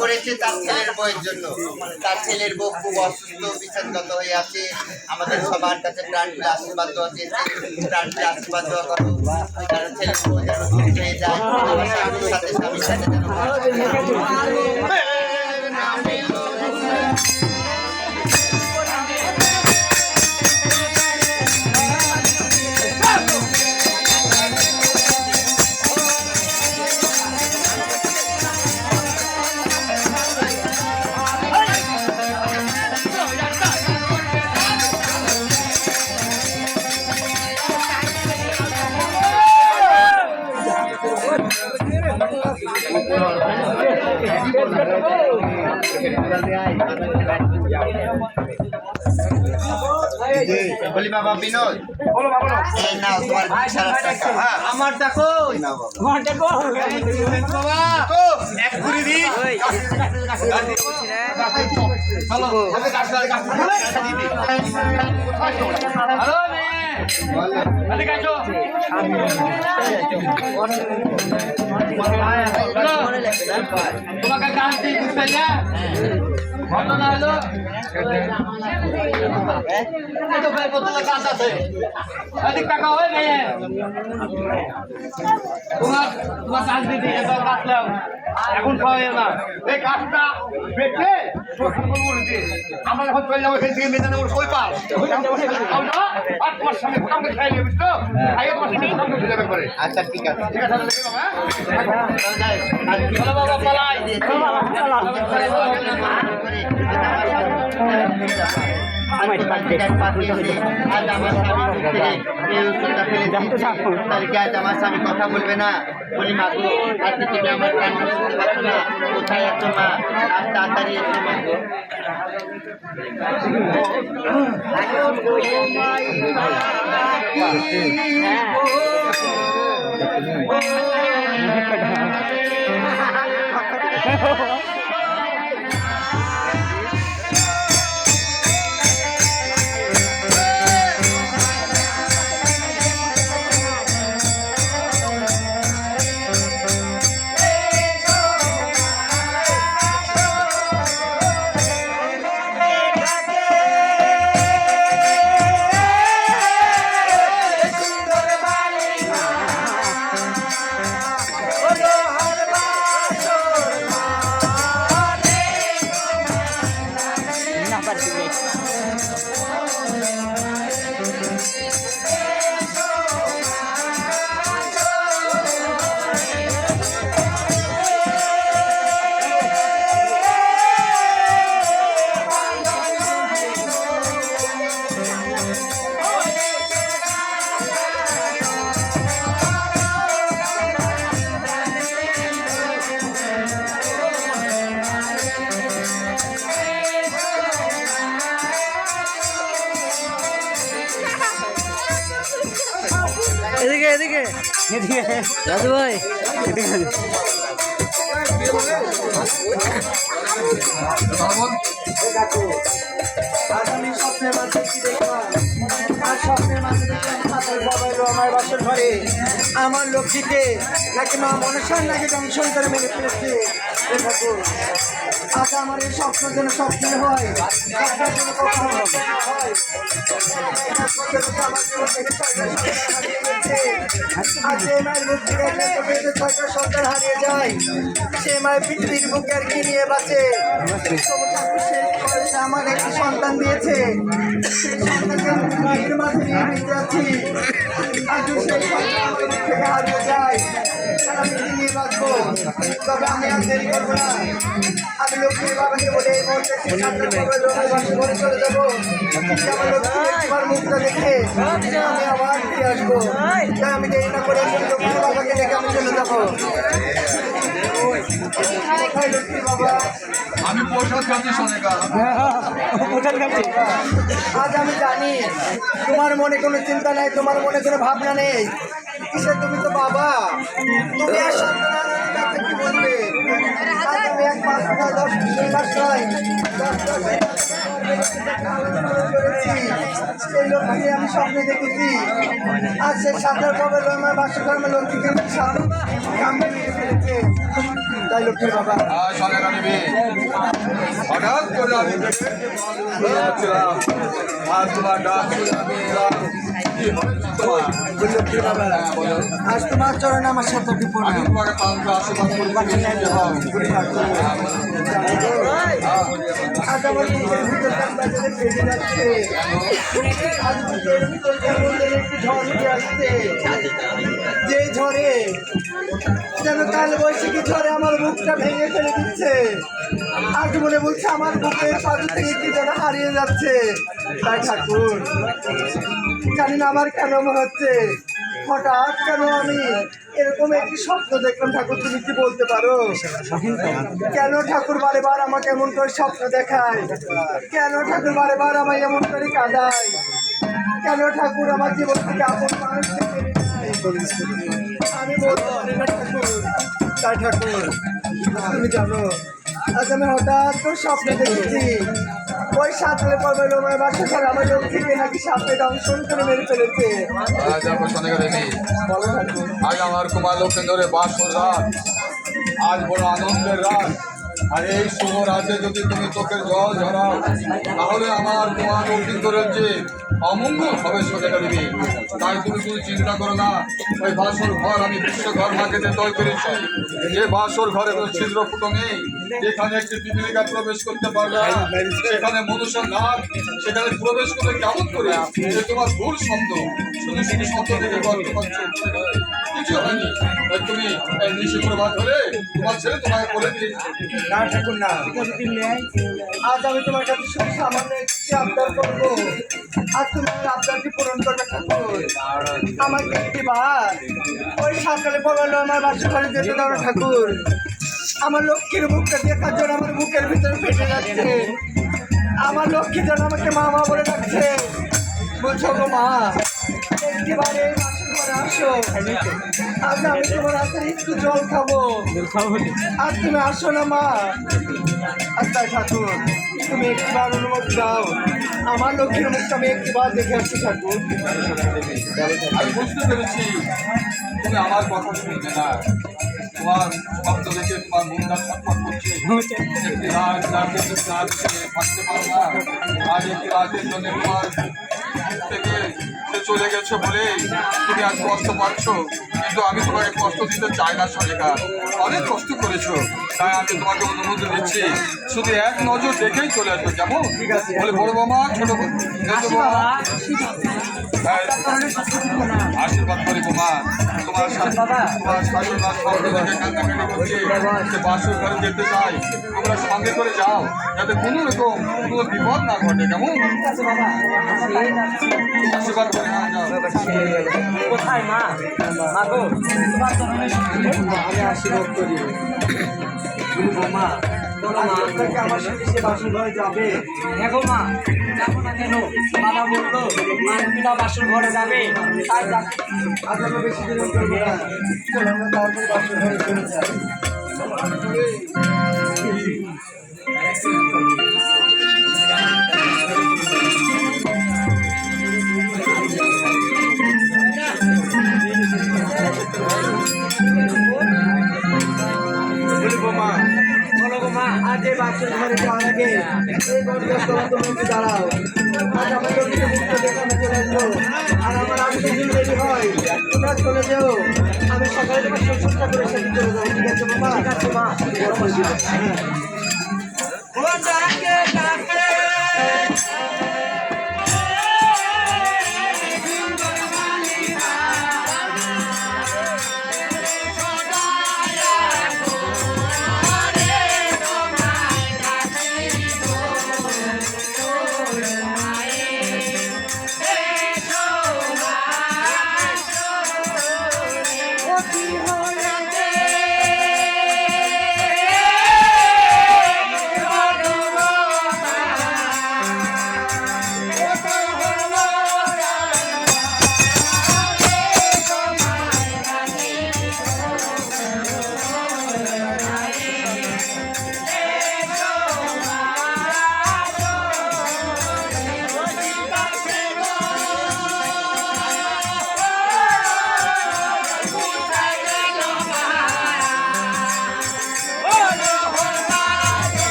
করেছে তার ছেলের বউয়ের জন্য তার ছেলের বউ খুব অসুস্থ বিছানগত হয়ে আছে আমাদের সবার কাছে প্রাণ আশীর্বাদ দেওয়া চেয়েছে প্রাণ আশীর্বাদ দেওয়া করো কারণ ছেলের বউ যেন সুস্থ হয়ে যায় আমার স্বামীর সাথে যেন বলি বাবা বিনোদ,
বলো বাবা, বলো।
এই নাও তোমার 20,000 টাকা। হ্যাঁ,
আমার দেখো
নাও বাবা।
আমার দেখো
বাবা, তো এক কুড়ি দিই। চলো, ওকে কাজ করে, কাজ করে। হ্যালো, মেয়ে।
বলো।
এদিকে আসো। তোমাকে কাজ দিই, বুঝতে না? ঘটনা হলো এই তো ভাই বোতলে কাজ আছে, এদিক টাকা হয় মেয়ে। তোমার কাজ দিদি এবার কাটলাম, এখন খাওয়া না। এই কাজটা বেঁচে আমরা যখন চলে যাবো এখান থেকে মেজানে ওর সই পাল আর তোমার সামনে ভোটামকে খাই নিয়ে বুঝতো, খাইয়ে তোমার সামনে ভোটামকে ফেলে যাবে করে।
আচ্ছা ঠিক আছে।
ঠিক আছে, তাহলে দেখো, হ্যাঁ? চলো বাবা, পালাই।
আজ আমার স্বামী কথা বলবে না। বলি মা গো, আজকে তুমি আমার কান্না শুনতে পাচ্ছ না, কোথায় আছো মা? আর তাড়াতাড়ি এসো মা গো।
এদিকে এদিকে এদিকে দাদু ভাই এদিকে আজ আমি স্বপ্নের মাঝে কি দেখলাম? আজ স্বপ্নের মাঝে দেখলাম ছাদের বাবার আমার বাসর ঘরে আমার লক্ষ্মীকে নাকি মা মনসার নাকি দংশন করে মেরে ফেলেছে। এ ঠাকুর, আজ আমার এই স্বপ্ন যেন স্বপ্নে হয়, স্বপ্নের যেন কখনো স্বপ্ন না হয়। আজ যে মায়ের বুক থেকে একটা মেয়েদের 6টা সন্তান হারিয়ে যায়, সে মায়ের পৃথিবীর বুকে আর কি নিয়ে বাঁচে? তবু ঠাকুর সেই বয়সে আমার একটি সন্তান দিয়েছে, সেই সন্তানকে আমি বুকের মাঝে নিয়ে বেঁচে আছি। আজ সেই সন্তান আমার বুক থেকে হারিয়ে যায়, তাহলে আমি কি নিয়ে বাঁচবো? তবে আমি আর দেরি করবো না, আমি লক্ষ্মীর বাবাকে বলে এই মুহূর্তে সেই সন্তান বাসে ঘরে চলে যাবো। আমার লক্ষ্মী তোমার মুখটা দেখে আমি আবার ফিরে আসবো। তাই আমি দেরি না করে লক্ষ্মীর বাবাকে দেখে আমি চলে যাবো। কোথায় লক্ষ্মীর বাবা?
আমি প্রসাদ খাচ্ছি সোনেকা।
আজ আমি জানি তোমার মনে কোনো চিন্তা নাই, তোমার মনে কোনো ভাবনা নেই। কিসে তুমি তো বাবা, তুমি আর সন্তান কাছে কি বলবে? আজ আমি 1 মাস নয় 10 মাস নয় 10 করেছি, সেই লক্ষ্মীকে আমি স্বপ্নে দেখেছি। আজ সে সাঁতার কবে আমার বাসা কর্মে লক্ষ্মীকে আমি মেরে ফেলেছে। তাই লক্ষ্মীর বাবা
সোনেকা নিবি হঠাৎ করে আমি যাচ্ছিলাম আর তোমার ডাক শুনে আমি এলাম। কি হলো তোমার?
লক্ষ্মীর বাবা, আজ তোমার চরণে আমার সাথে বিপদ
আমি তোমাকে পাঁচটা আশীর্বাদ করে
আজ আমার বুকের ভিতর বাজারে বেড়ে যাচ্ছে। আজ বুকের ভিতর কেমন যেন একটি ঝড় উঠে আসছে, যে ঝড়ে যেন কাল বৈশাখী ঝড়ে আমার বুকটা ভেঙে ফেলে দিচ্ছে। আজ মনে বলছে আমার বুকের পাশে থেকে কি যেন হারিয়ে যাচ্ছে। তাই ঠাকুর, জানি না আমার কেন মনে হচ্ছে হঠাৎ কেন আমি এরকম একটি স্বপ্ন দেখলাম। ঠাকুর, তুমি কি বলতে পারো? কেন ঠাকুর বারে বার আমাকে এমন করে স্বপ্ন দেখায়? কেন ঠাকুর বারে বার আমায় এমন করে কাঁদায়? কেন ঠাকুর আমার জীবন থেকে আপন মানুষকে কেড়ে নেয়? আমি বলতে পারি না ঠাকুর। তাই ঠাকুর তুমি জানো আজ আমি হঠাৎ করে স্বপ্নে দেখেছি ওই সাঁতরে পর্বে লোমায় বাসা করে আমার লক্ষ্মীকে নাকি সাপে দংশন করে মেরে ফেলেছে।
আজ আমার শোনা গেল
বলো ঠাকুর।
আজ আমার কুমার লক্ষেন্দ্রে বাসর রাত, আজ বড় আনন্দের রাত। আর এই শুভ রাতে যদি তুমি চোখের জল ঝরাও তাহলে আমার কুমার লক্ষেন্দ্রের যে অমঙ্গল হবে সোজা দেবী। তাই তুমি শুধু চিন্তা করো না, ওই বাসর ঘর আমি বিশ্বঘর মাকেতে তৈরি করেছি। যে বাসর ঘরে কোনো ছিদ্র ফুটো নেই, যেখানে একটি পিপিলিকা প্রবেশ করতে পারবে না, সেখানে মনুষ্য নাক সেখানে প্রবেশ করলে কেমন করে যে তোমার ভুল শব্দ শুধু শুধু শব্দ থেকে গল্প করছো, কিছু হয়নি। তাই তুমি নিশি প্রভাত ধরে তোমার ছেলে তোমাকে বলে দিয়েছে।
না ঠাকুর না, আজ আমি তোমার কাছে শুধু সামান্য একটি আবদার করবো, আর তুমি আমার আবদারটি পূরণ করবে ঠাকুর। আমাকে একটি বার ওই সকালে পড়ালো আমার বাসা ঘরে যেতে দাও না ঠাকুর। আমার লক্ষ্মীর মুখটা দেখার জন্য আমার বুকের ভিতরে ফেটে যাচ্ছে। আমার লক্ষ্মী যেন আমাকে মা মা বলে ডাকছে। বুঝছো গো মা, একটিবারে এই বাসা ঘরে আসো। আজ আমি তোমার হাতে একটু জল খাবো, আর তুমি আসো না মা। আচ্ছা ঠাকুর তুমি একটিবার অনুমতি দাও, আমার লক্ষ্মীর মুখটা আমি একটিবার দেখে আসছি ঠাকুর।
আমি বুঝতে পেরেছি তুমি আমার কথা শুনবে না। তোমার শব্দ দেখে তোমার মনটা ছটফট করছে। একটি রাত রাতে তুমি রাত থাকতে পারো না। আজ একটি রাতের জন্য তোমার থেকে সে চলে গেছে বলে তুমি আজ কষ্ট পাচ্ছ, কিন্তু আমি তোমাকে কষ্ট দিতে চাই না সরেকা। অনেক কষ্ট করেছো, তাই আমি তোমাকে অনুমতি দিচ্ছি। শুধু এক নজর দেখেই চলে আসবে, কেমন? বলে বড় মামা ছোট মামা আশীর্বাদ করি বোমা। তোমার তোমার শাশুড়া শব্দ দেখে কান্নাকাটি করছে, সে বাসর ঘরে যেতে চাই। তোমরা সঙ্গে করে যাও যাতে কোনো রকম কোনো বিপদ না ঘটে, কেমন? আশীর্বাদ করে যাও।
কোথায় মা? মা গো, আমি আশীর্বাদ করি। মা আমার সাথে সে বাসর ঘরে যাবে।
দেখো মা, দেখো না কেন? বাবা বললো মানবিনা বাসর ঘরে যাবে, তাই যাচ্ছে।
আজ আমরা বেশি দিন করবো না, চলো আমরা তাড়াতাড়ি বাসর ঘরে চলে যাই। আজ এই বাসর ঘরে যাওয়ার আগে এই গড়িয়া তুমি একটু দাঁড়াও। আজ আমার লক্ষ্মীর মুখটা দেখানো চলে আসলো, আর আমার আগে যদি দেরি হয় তোমরা চলে যেও। আমি সকালে তোমার সুস্থতা করে সেদিন চলে যাবো। ঠিক আছে বাবা? ঠিক আছে মা।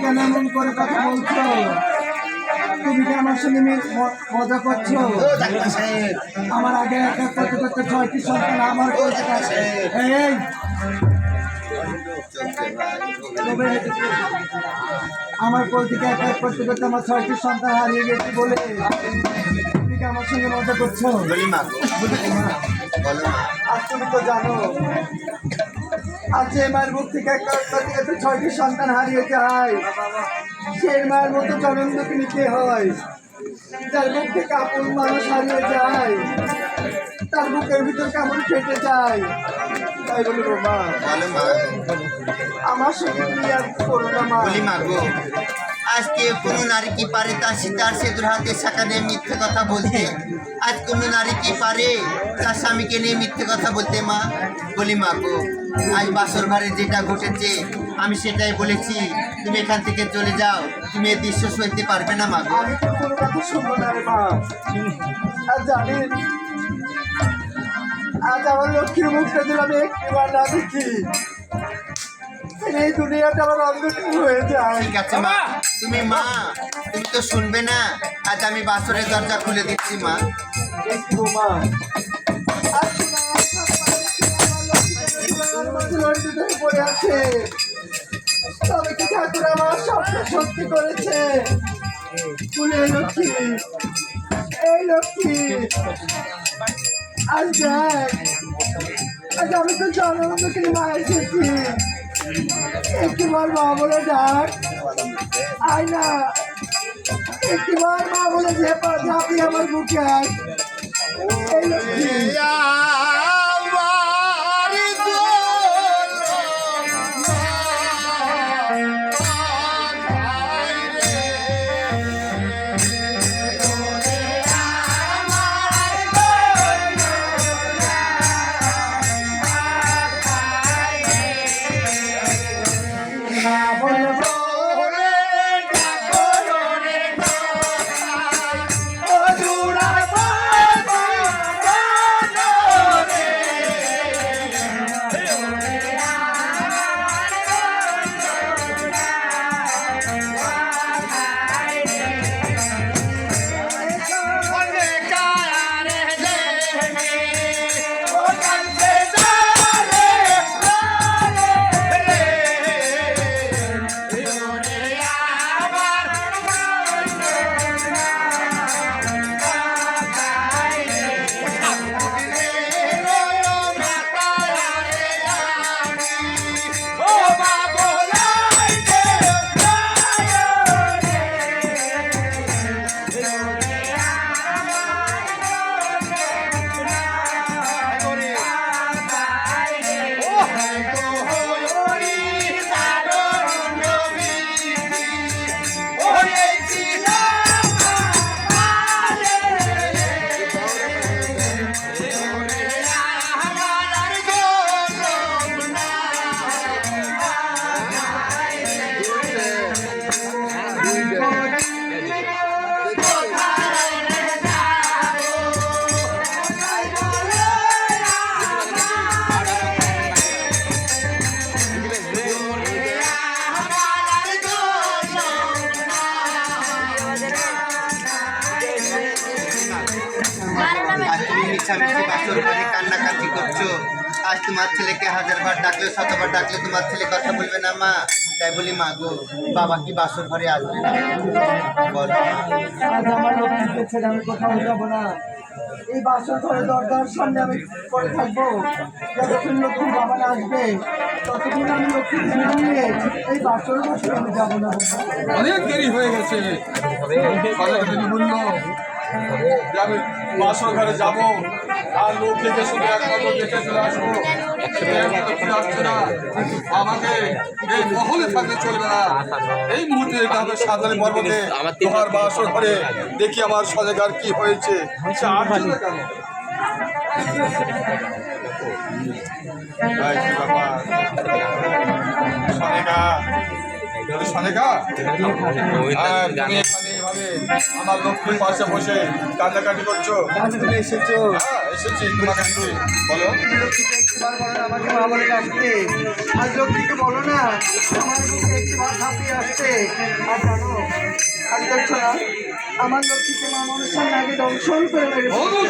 কেন এমন করে কথা বলছো? তুমি কি আমার সঙ্গে মজা করছো?
ও ডাক্তার সাহেব,
আমার আগে এক এক করতে করতে 6টি সন্তান আমার করতে আছে। এই আমার পরিধিকে এক এক করতে করতে আমার 6টি সন্তান হারিয়ে গেছে বলে তুমি কি আমার সঙ্গে মজা করছো?
বলি মা গো, বলো মা।
আর তুমি তো জানো আজ যে মায়ের মুখ থেকে এক এক করতে করতে 6টি সন্তান হারিয়ে যায়, সেই মায়ের মতো জনম দুঃখ নিতে হয়। যার মুখ থেকে আপন মানুষ হারিয়ে যায়, তার বুকের ভিতর কেমন ফেটে যায়। তাই বলবো মা,
বলো মা।
আমার সঙ্গে তুমি আর করো না মা।
বলি মা গো, আজকে কোনো নারী কি পারে তার সীতার সেতুর হাতে শাখা নিয়ে মিথ্যে কথা বলতে? আজ কোনো নারী কি পারে তার স্বামীকে নিয়ে মিথ্যে কথা বলতে মা? বলি মা গো, আজ বাসর ঘরে যেটা ঘটেছে আমি সেটাই বলেছি। তুমি এখান থেকে চলে যাও, তুমি এই দৃশ্য সইতে পারবে না মা গো।
আমি তো কোনো কথা শুনবো না রে মা। আর জানেন, আজ আমার লক্ষ্মীর মুখটা যদি আমি একটিবার না দেখি, এই দুনিয়াটা আমার অন্ধকার হয়ে যায়।
ঠিক আছে মা, তুমি তো শুনবে না। আজ আমি বাসরের দরজা খুলে দিচ্ছি মা।
একটু মা, আজকে না আমার লক্ষ্মীটা আমার মাঝে লড়িতে ধরে পড়ে আছে। তবে কি ঠাকুর আমার স্বপ্ন সত্যি করেছে? বলে এই লক্ষ্মী, এই লক্ষ্মী, আজ দেখ, আজ আমি তো জন্মকে মা এসেছি। একটিবার মা বলে ডাক, আয় না, একটিবার মা বলে ঝাঁপি আমার বুকে আয়। এই লক্ষ্মী,
আজ তুমি মিছামিছি বাসর ঘরে কান্নাকাটি করছো। আজ তোমার ছেলেকে 1000বার ডাকলেও 100বার ডাকলে তোমার ছেলে কথা বলবে না মা। তাই বলি মা গো, বাবা কি বাসর ঘরে আসবে না? বল।
আজ আমার লক্ষ্মীকে ছেড়ে আমি কোথাও যাবো না। এই বাসর ঘরে দরজার সামনে আমি করে থাকবো। যতক্ষণ লক্ষ্মী বাবা না আসবে, ততক্ষণ আমি লক্ষ্মীকে নিয়ে এই বাসর ঘরে আমি যাবো না।
অনেক দেরি হয়ে গেছে। তিনি বললো যে আমি বাসর ঘরে যাবো আর লোককে শুধু একমাত্র দেখে চলে আসবো, আসছে না। আমাকে এই মহলে থাকতে চলবে না। এই মুহূর্তে যেতে হবে সাঁতারি পর্বতে তোমার বাসর ঘরে, দেখি আমার সজাগার কি হয়েছে। সে আসছে না কেন? সনেকা, সনেকা, তুমি এখানে এইভাবে আমার লক্ষ্মীর পাশে বসে কান্নাকাটি করছো?
আজ তুমি এসেছো,
হ্যাঁ এসেছি, তোমাকে কি বলো?
লক্ষ্মীকে একটিবার বলো না আমাকে মা বলে ডাকতে। আজ লক্ষ্মীকে বলো না আমার বুকে একটিবার ঝাঁপিয়ে আসতে। আর জানো, আজ দেখছো না আমার লক্ষ্মীকে মা মনসার নাগে দংশন করে মেরে ফেলেছে।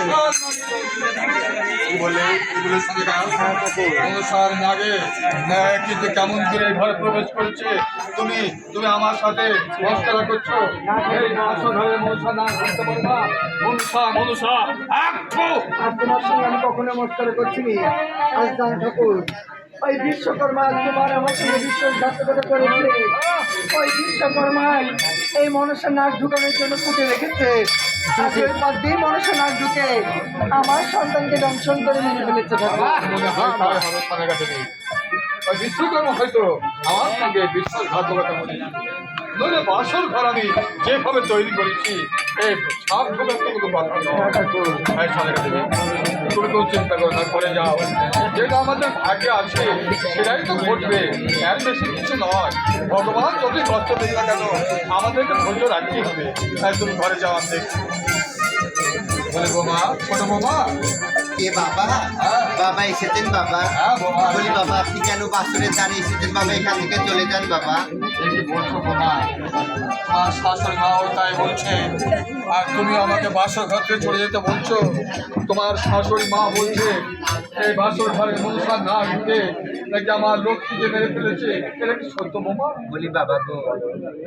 কি বলে এগুলো শুনে দাও। অনুসার নাগে কিন্তু কেমন করে এই ঘরে প্রবেশ করেছে? তুমি তুমি আমার সাথে মস্করা করছো? এই আসল ঘরে মনসা না করতে পারো না। মনসা মনসা একটু
আর তোমার সঙ্গে আমি কখনো মস্করা করছিনি। আজ জানো ঠাকুর, ওই বিশ্বকর্মা আজ তোমার আমার সঙ্গে বিশ্বাসঘাতকতা করেছে। ওই বিশ্বকর্মাই এই মনসার নাক ঢুকানোর জন্য ফুটে রেখেছে। আজ ওই পথ দিয়ে মনসার নাক ঢুকে আমার সন্তানকে দংশন করে মেরে ফেলেছে ঠাকুর।
মনে হয় তাই হবে সামনে কাছে নেই। ওই বিশ্বকর্মা হয়তো আমার সঙ্গে বিশ্বাসঘাতকতা করেছে। নইলে বাসর ঘর আমি যেভাবে তৈরি করেছি এই সাপ ঢোকার তো কোনো কথা নয়। এই সামনে কাছে নেই। তুমি কোনো চিন্তা করো না, করে যাও। যেটা আমাদের ভাগ্যে আছে সেটাই তো ঘটবে, এর বেশি কিছু নয়। ভগবান যতই কষ্ট দিক না কেন আমাদেরকে ধৈর্য রাখতেই হবে। তাই তুমি ঘরে যাও, আমি দেখছি। বলে বোমা, ছোট বোমা।
কে বাবা? বাবা এসেছেন বাবা?
হ্যাঁ বোমা।
বলি বাবা আপনি কেন বাসুরের দ্বারে এসেছেন বাবা? এখান থেকে চলে যান বাবা।
কি বলছো বোমা? তোমার শাশুড়ি মাও তাই বলছে, আর তুমি আমাকে বাসর ঘর থেকে চলে যেতে বলছো? তোমার শাশুড়ি মা বলছে এই বাসর ঘরে মনসা না ঢুকে নাকি আমার লক্ষ্মীকে মেরে ফেলেছে। এটা কি সত্য বোমা?
বলি বাবা গো,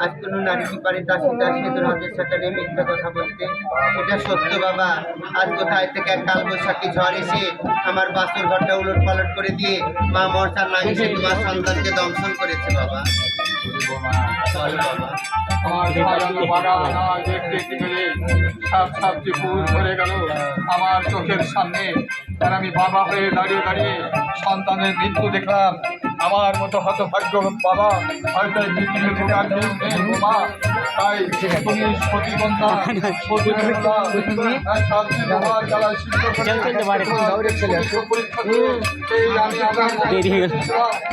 আজ কোনো নারী কি পারে দাসী দাসী তোর হাতের সাথে মিথ্যা কথা বলতে? এটা সত্য বাবা। আজ কোথায় থেকে এক কালবৈশাখী ঝড় এসে আমার বাসর ঘরটা উলট পালট করে দিয়ে মা মর্তার নাম এসে তোমার সন্তানকে দংশন করেছে বাবা। চলো বাবা।
আমার সাজানো বাগান আমার দেখতে দেখতে গেলে সাপ সাপটি ফুল ধরে গেল আমার চোখের সামনে। আর আমি বাবা হয়ে দাঁড়িয়ে দাঁড়িয়ে সন্তানের মৃত্যু দেখলাম। আমার মতো হতভাগ্য বাবা হয়তো এই পৃথিবী থেকে আর কেউ নেই বোমা। তাই তুমি সতীকন্যা সতীকন্যা শান্তি বাবার জ্বালায় সিদ্ধ করে পরীক্ষা দিয়ে এই আমি আমার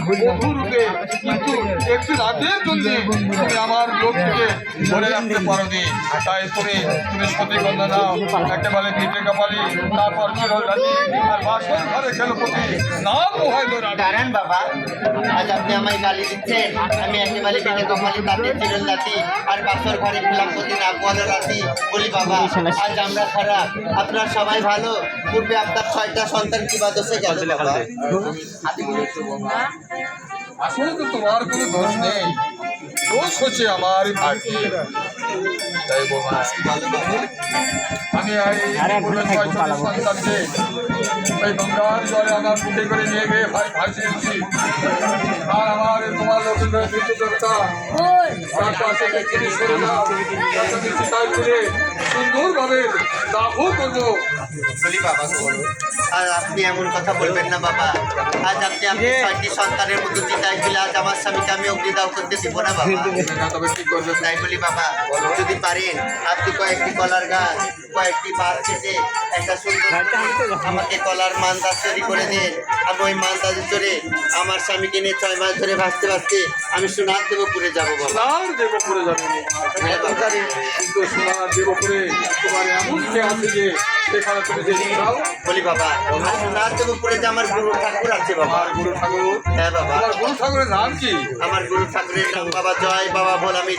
বধূরূপে কিন্তু একটু রাতের জন্য তুমি আমার লোককে ধরে রাখতে পারোনি। তাই তুমি তুমি সতীকন্যা নাও, একেবারে ভিটে কপালি, তারপর চিররাজি, আর বাসর ঘরে খেলপতি নাম হয়তো রানী।
দাঁড়ান বাবা, আজ আপনি আমায় গালি দিচ্ছেন? আমি একেবারে বেটে কপালি তাতে চিরল রাতি আর বাসর ঘরে খেলাপতি না বলো রাতি। বলি বাবা আজ আমরা খারাপ, আপনার সবাই ভালো। পূর্বে আপনার 6টা সন্তান কি বা দোষে গেল বাবা?
আসলে তো তোমার কোনো দোষ নেই, দোষ হচ্ছে আমার ভাগ্যে। তাই বোমা আমি সন্তানকে এই গঙ্গার জলে আমার বুকে করে নিয়ে গিয়ে ভাসিয়েছি। আর আমার তোমার লোকের বিশ্বকর্তা তার পাশে থেকে সরে যাও, তাকে চিতায় করে সুন্দরভাবে দাহ করবো।
বলি বাবা গো, আর আপনি এমন কথা বলবেন না বাবা। আজ আপনি আপনার 6টি সন্তানের মতো চিতায় ফেলে আজ আমার স্বামীকে আমি অগ্নিদাহ করতে দিব না বাবা।
তবে কি করবে?
তাই বলি বাবা, যদি পারেন আপনি কয়েকটি কলার গাছ, কয়েকটি বাস কেটে একটা সুন্দর আমাকে কলার মান্দাজ তৈরি করে দেন। আমি ওই মান্দাজে চড়ে আমার স্বামীকে নিয়ে 6 মাস ধরে ভাসতে ভাসতে আমি সোনার দেবপুরে যাবো বাবা।
সোনার দেবপুরে যাবে?
হ্যাঁ বাবা।
কিন্তু সোনার দেবপুরে তোমার এমন কে আছে যে সেখানে তুমি যেতে চাও?
বলি বাবা, আর সোনার দেবপুরে যে আমার গুরু ঠাকুর আছে বাবা।
আমার গুরু ঠাকুর?
হ্যাঁ বাবা।
আমার গুরু ঠাকুরের নাম কি?
আমার গুরু ঠাকুরের নাম বাবা জয় বাবা ভোলামি।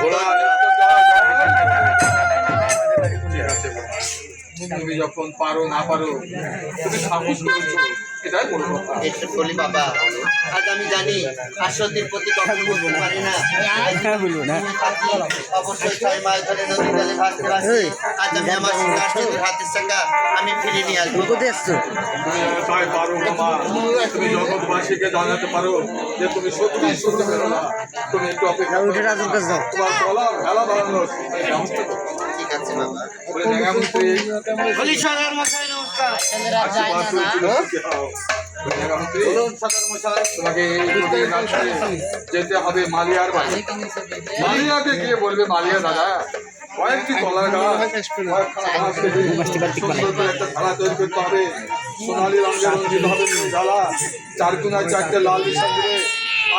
ঠিক আছে, তুমি যখন পারো না পারো তুমি সাহস করেছো, এটাই বড় কথা।
একটু বলি বাবা, আজ আমি জানি আসতির প্রতি কখনো বুঝতে পারি না। অবশ্যই 6 মাস ধরে নদী জলে ভাসতে ভাসতে আজ আমি আমার শাশুড়ির হাতের সাঙ্গা আমি ফিরে নিয়ে আসবো।
তাই পারো বাবা, তুমি জগৎবাসীকে জানাতে পারো যে তুমি সত্যি শুনতে পেরো না। তুমি একটু অপেক্ষা করো, তোমার চলা ভেলা বাড়ানোর ব্যবস্থা করো।
ঠিক আছে বাবা।
বলে জায়গামন্ত্রী
বলি সদর মশাই নমস্কার।
তোমাকে এই নদীর নামে যেতে হবে মালিয়ার বাড়ি। মালিয়াকে গিয়ে বলবে, মালিয়া দাদা কয়েকটি কলার গাছ সুন্দর করে একটা থালা তৈরি করতে হবে, সোনালি রঙে রঞ্জিত হবে ডালা, 4 কোণায় 4টে লাল নিশান দিয়ে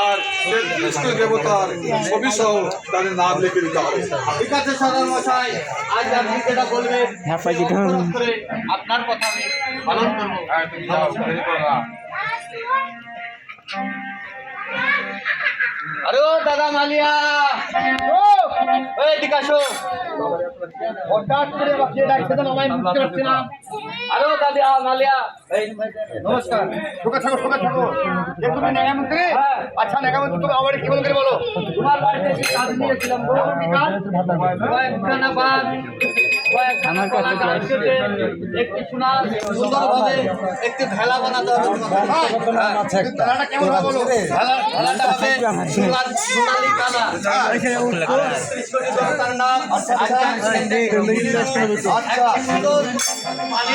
আর সে ইষ্ট দেবতার ছবি সহ তাদের নাম লিখে দিতে হবে।
ঠিক আছে সদর মশাই, আজ আপনি যেটা বলবেন করে আপনার কথা আমি পালন করবো।
হ্যাঁ, তুমি যাও, দেরি করো না।
আরে ও দাদা মালিয়া, ও এদিকে আসো। হঠাৎ করে বাকি ডাকছে তো আমায় বুঝতে পারছি না। আরে ও দাদা মালিয়া, নমস্কার। সুখে থাকো, সুখে থাকো। যে তুমি নেগামন্ত্রী? আচ্ছা নেগামন্ত্রী, তুমি আমার কি করে বলো? তোমার বাড়িতে এসে কাজ নিয়েছিলাম গো। কি কাজ? কয়েকখানা বাস, কয়েকখানা কলা গাছ কেটে একটি সুন্দরভাবে একটি ভেলা বানাতে হবে তোমাকে। ভেলাটা কেমন হবে বলো? ভেলাটা হবে সোনালী কালা। তার নাম আমি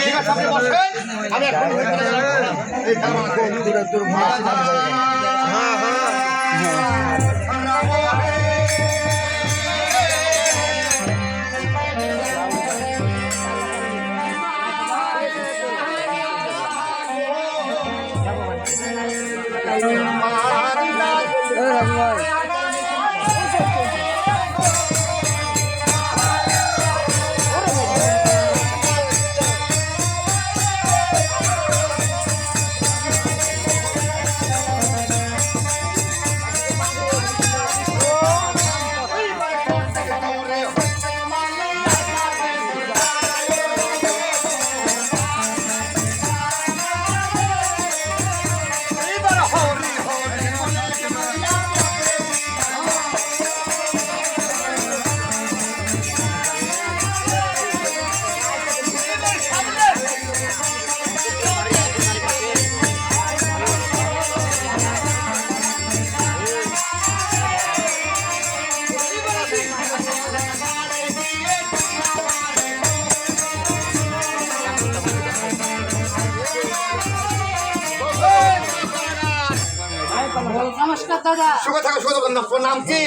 নমস্কার দাদা।
সুখে থাকো, সুখে থাকো। তোর নাম কি?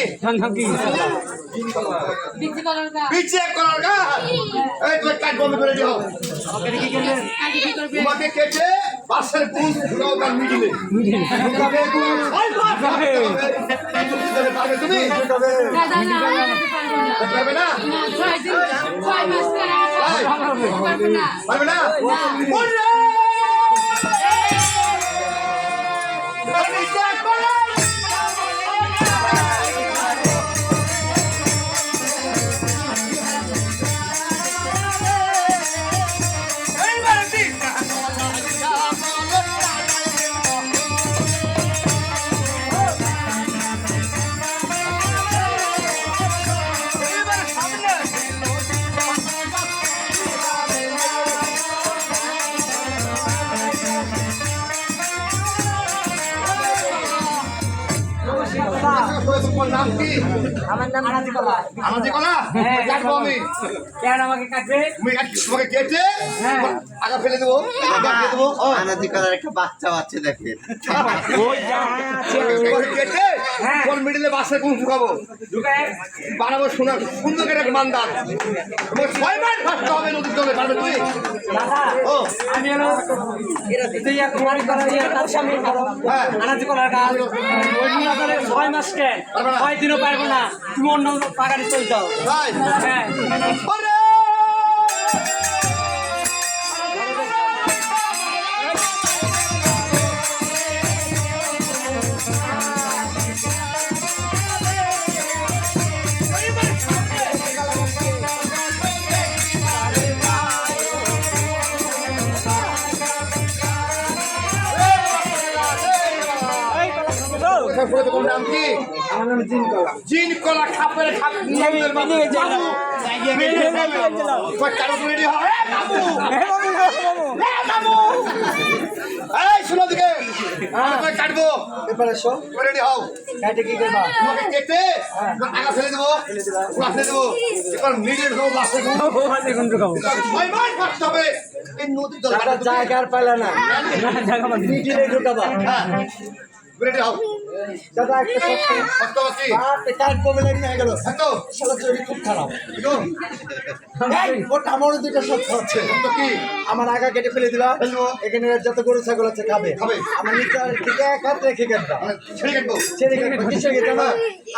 বিক্রি করার গা।
পিছে করার গা। এই তুই কাজ বন্ধ করে দিও।
আগে কি করবে?
তোমাকে কেটে বাসের পুঁজ ঢুকাও তার মিডিলে। ঢুকাবে তুমি। পারবে তুমি?
দাদা না, আমি পারবো না।
পারবে না?
না, 6 দিন 6 মাস করে পারবো না।
পারবে না? বললে! পিছে করো। তোমার নাম কি?
আমার নাম রাজিকলা।
আমাদের কলা কাটবো আমি।
কেন আমাকে কাটবে?
তোমাকে কেটে আগা ফেলে দেবো, দেবো।
আনাজি করার একটা বাচ্চা আছে দেখেন।
তোমাকে কেটে কোন মিডিলে বাসে কোন ঢুকাবো, বানাবো সোনার সুন্দর করে একটা মানদার। তোমার 6 মাস ভাসতে হবে নদীর জলে, পারবে তুমি?
দাদা,
ও
আমি হলো তুই এক কুমারী করার তার সামনে
হ্যাঁ।
আনাজি করার কাজ ওই নিয়ে করে 6 মাস কেন 6 দিনও পারবো না। তুমি অন্য পাকারি চলে যাও।
তাই?
হ্যাঁ,
ওরে! তোমার নাম কি?
আমার নাম জিন কলা।
জিন কলা খাপের খাপ নিয়মের বাবু। কারো রেডি হয় বাবু। এই শোনো দিকে, আমি কাটবো,
এবারে শো
রেডি হও।
কাটে কি করবা?
তোমাকে কেটে আগা ফেলে দেবো, ফেলে দেবো। এবার মিডিল দেবো, বাসে
এখন ঢুকাবো।
6 মাস ভাসতে হবে এই নদীর জল।
জায়গা আর পাইলা না।
জায়গা
মিডিলে ঢুকাবা।
হ্যাঁ রেডি হও।
দাদা একটা সত্য
সত্যবাদী
বাপরে কার কবেলারি হয়ে গেল
এত
শালা চোরি খুব খারাপ
দেখুন
ওটা আমারও দুটো সত্য আছে
তো কি
আমার আগা কেটে ফেলে দিলা
ফেলবো।
এখানে যত গরু ছাগল আছে খাবে
খাবে।
আমার নিচে ঠিক এক হাত রেখে কাটবা
মানে ছেড়ে কাটবো
ছেড়ে কাটবা কিসে গেছে না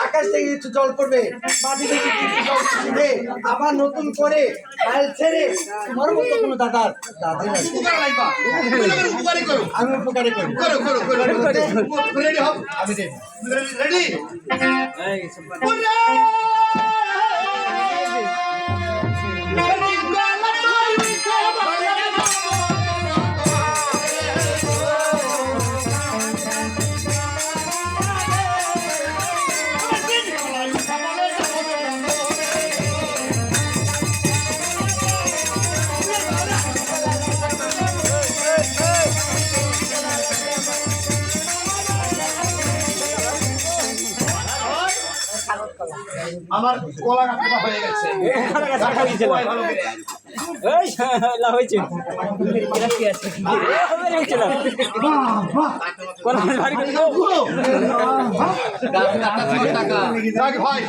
আকাশ থেকে কিছু জল পড়বে মাটি থেকে কিছু জল ছিঁড়ে আবার নতুন করে ফাইল ছেড়ে তোমার মতো কোনো দাদার দাদি নাই
উপকার লাগবা উপকারই করো
আমি উপকারে করি
করো করো করো রেডি হও
আমি দেব
রেডি আমার কলা কাটা হয়ে গেছে সবাই ভালো করে।
এই লাভ হয়েছে কোন ভারী করে
যাক ভাই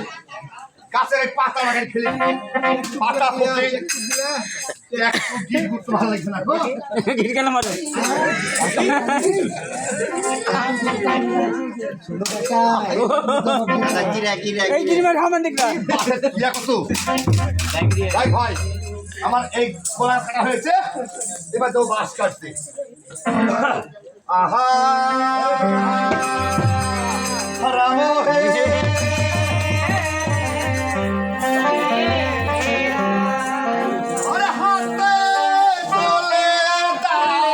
গাছের এই পাতা লাগাই ফেলে পাতা পড়ে একটু গিট করতে ভালো লাগছে না গো
গিট কেন মারো এই গিরিমার হামান দেখলা
বাসের ইয়া কত যাই ভাই আমার এই কলা কাটা হয়েছে এবার তো বাস কাটতে আহা রাম হে আরে হাতে চলে দাও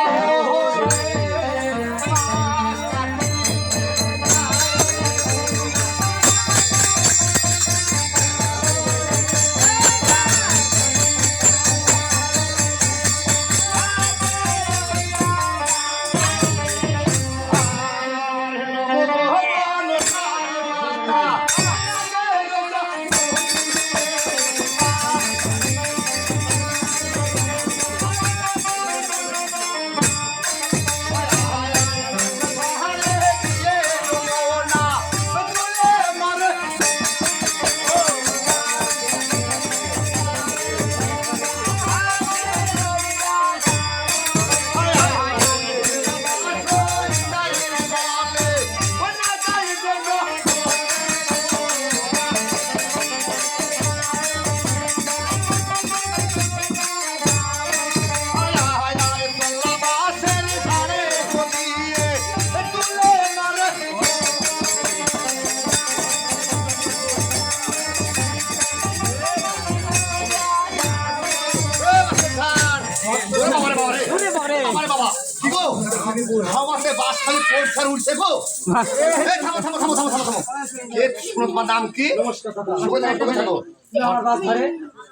নাম কি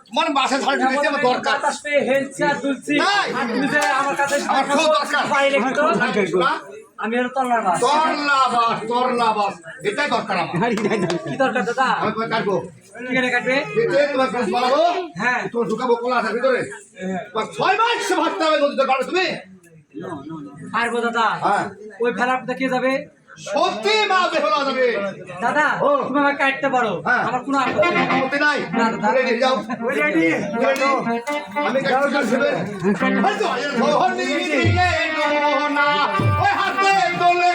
তোমার বাসা ধারে ঢুকেছে আমার দরকার
আমার কাছে
আমার খুব দরকার
আমি আর তল্লার বাস
তরলা বাস এটাই দরকার আমার
কি দরকার দাদা
আমি তোমায় কাটবো
কিখানে কাটবে
এতে তোমার কাজ বাড়াবো
হ্যাঁ
তোমার ঢুকাবো কলা আসার ভিতরে তোমার 6 মাস ভাবতে হবে নদীতে পারবে তুমি
পারবো দাদা
হ্যাঁ
ওই ফেলাটা কে যাবে
সত্যি মাছ বেহলা যাবে
দাদা
ও।
তুমি আমাকে কাটতে পারো
হ্যাঁ।
আমার কোনো আপত্তি নেই।
আপত্তি নাই
না, দাদা।
রেডি যাও
রেডি
আমি কাটতে যাবে হয়তো ধরনি দিলে না ওই হাতে দোলে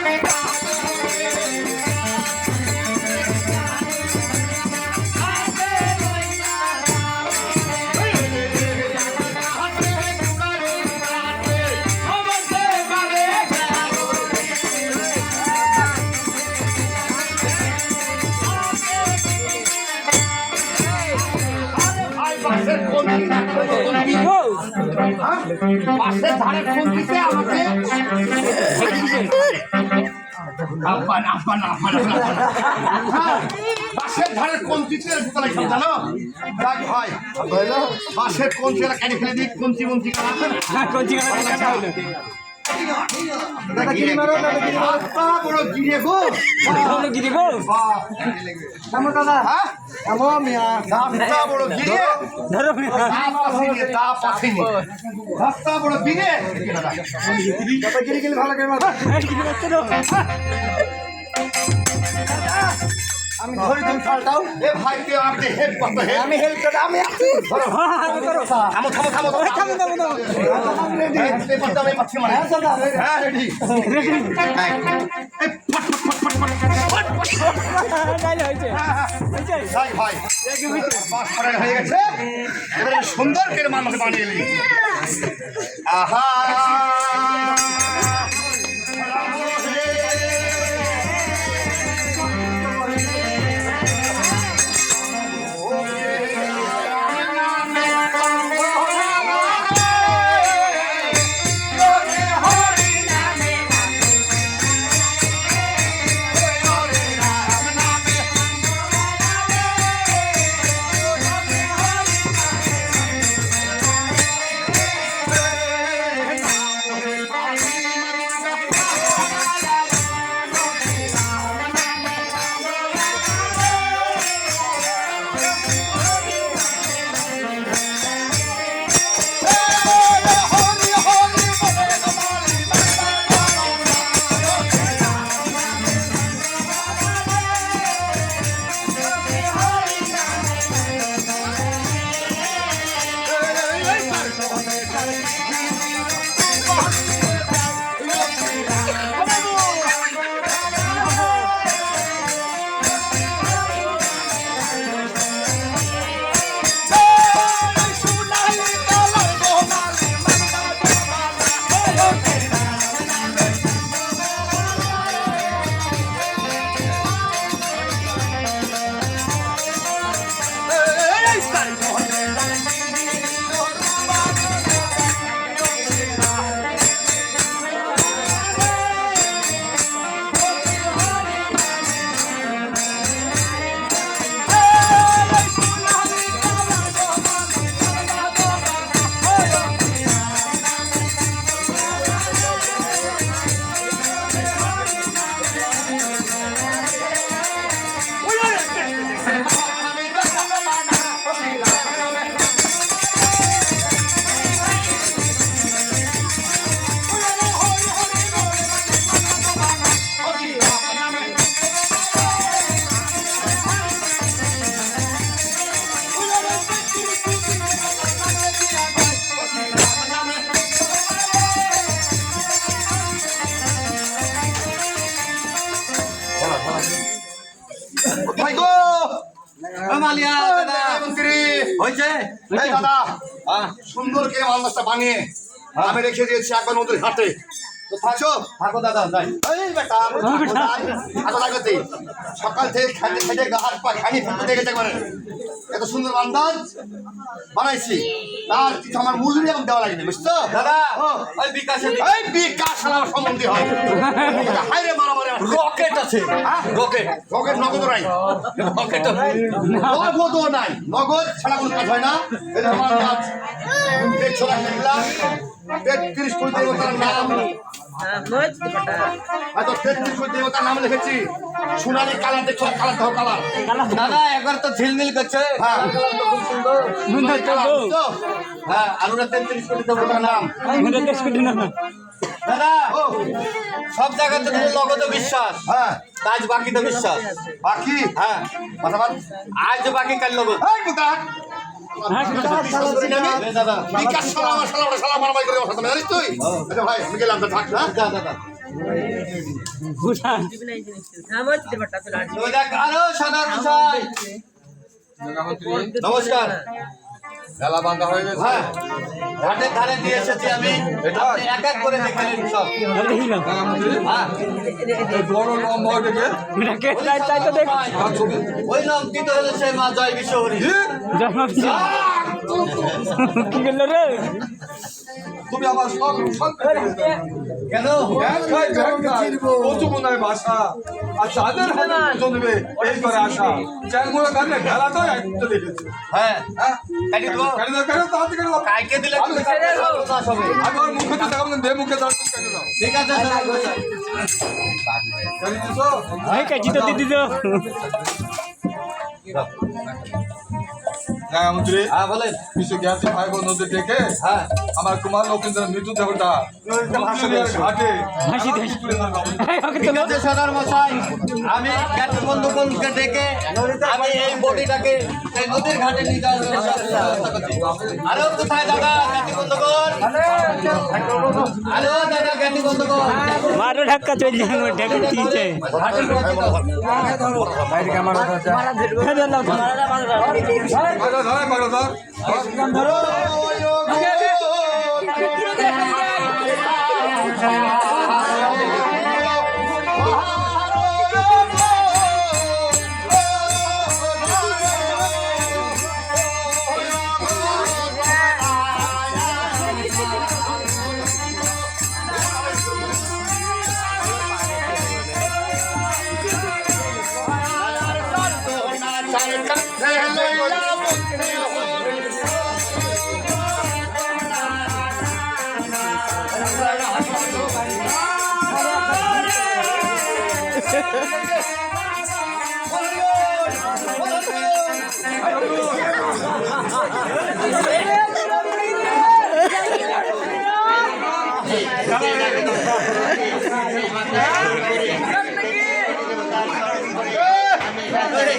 পাশের ধারে ফোন দিতে আমাকে বাসের ধারের কঞ্চিতে ঢুকালাই সব জানো যাক ভাই বাসের কঞ্চিটা কেটে ফেলে দিই কঞ্চি মঞ্চি
দাদা গিরি মারো দাদা গিরি মারো
হাতটা বড় গিরে গো
গিরি গো
বাহ,
থামো দাদা
হ্যাঁ?
থামো মিয়া
হাতটা বড় গিরে
ধরো
তা পাঠিনি হাতটা বড় গিরে
দাদা গিরি গেলে ভালো করে মারো
গিরি মারতে দাও
আমি ধরি তুমি শালটাও।
এ ভাই তুই আমাকে হেল্প করতে হেল্প
আমি হেল্প করে আমি আছি।
থামো থামো থামো
আমি ready।
এই পাশটা আমি পাচ্ছি মানে
হ্যাঁ, দাদা, ready।
হ্যাঁ রেডি ভাই ভাই পাঁচ ফোড়ন হয়ে গেছে এবারে সুন্দর করে মানুষ বানিয়ে নিই আহা ভাই গো
মালিয়া দাদা
মন্ত্রী
হয়েছে
এই দাদা সুন্দর করে মালদাসটা বানিয়ে আমি রেখে দিয়েছি একবার নদীর ঘাটে তো থাকছো
থাকো দাদা যাই
এই বেটা আগে লাগাতে সকাল থেকে খাইতে খাইতে গা হাত পা খানি ফেলতে দেখেছে একবারে এত সুন্দর আন্দাজ বানাইছি তার কিছু আমার মজুরি এবং দেওয়া লাগবে বুঝছো
দাদা
ও,
ওই বিকাশে
এই বিকাশ আমার সম্বন্ধে হয় হাইরে মারামারি
রকেট আছে রকেট
রকেট নগদ নাই
রকেট
নগদও নাই নগদ ছাড়া কোনো কাজ হয় না এটা আমার কাজ দেখছো না দেখলাম 33 কোটি দেবতার নাম হয়তো 33 কোটি দেবতার নাম লিখেছি সোনালি কালার দেখছো কালার দাও কালার
দাদা একবার তো ঝিলমিল করছে
হ্যাঁ
সুন্দর
কালার বুঝছো?
হ্যাঁ আর ওরা 33 কোটি দেবতার নাম দাদা
ও
সব জায়গাতে তো লগতে বিশ্বাস
হ্যাঁ
কাজ বাকি তো বিশ্বাস
বাকি
হ্যাঁ
কথা বল
আজ বাকি কাল লগত
এই বুকা
দাদা
বিকাশ শালা আমার শালা ওটা শালা মারামারি করে বসাতে জানিস তুই আচ্ছা ভাই আমি গেলাম তো থাক হ্যাঁ
দাদা দাদা ওই দেখ, আরো সাদা মশাই নমস্কার
মেলা বাঁধা হয়ে গেছে
হ্যাঁ ঘাটের ধারে দিয়ে এসেছি আমি আপনি এক এক করে দেখে নিন সব হ্যাঁ
এই বড় লম্বা দেখে আর ছবি
ওই নাম কি তো হলো সেই মা জয় বিশ্বহরি
তুমি আমার সব সব
কেন
কচু বোনায় বাসা আর তাদের হাতে পুজো নেবে এই করে আসা চ্যাংমুড়া কানে ভেলা তো একটু দেখেছি
হ্যাঁ
হ্যাঁ
কাটি দেবো
কেন দাও কেন তাড়াতাড়ি কেন দাও
কাইকে দিলে তো সব হবে
আমি ওর মুখে তো দেখাবো না বে মুখে দাও কেন দাও
ঠিক আছে
কেন দিছো ন্যায়মন্ত্রী
হ্যাঁ বলেন।
কিছু জ্ঞাতি ভাই বোন নদী ডেকে
হ্যাঁ
আমার কুমার লক্ষ্মীন্দ্রের মৃত্যু দেহটা ঘাটে তুলে ধরবো।
ঠিক আছে সদর মশাই, আমি জ্ঞাতি বন্ধুগণকে ডেকে আমি এই বডিটাকে এই নদীর ঘাটে নিয়ে যাওয়ার ব্যবস্থা করছি। আরো কোথায় দাদা জ্ঞাতি বন্ধুগণ? আরো দাদা জ্ঞাতি বন্ধুগণ
মারো ধাক্কা চল যাবে ঢাকা দিয়েছে
ঘাটে নিয়ে যেতে হবে।
মারো ধর।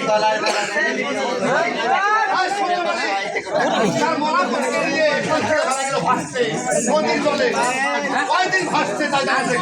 গলায় গলা
নদীর জলে কয়দিন ভাসছে তা জানা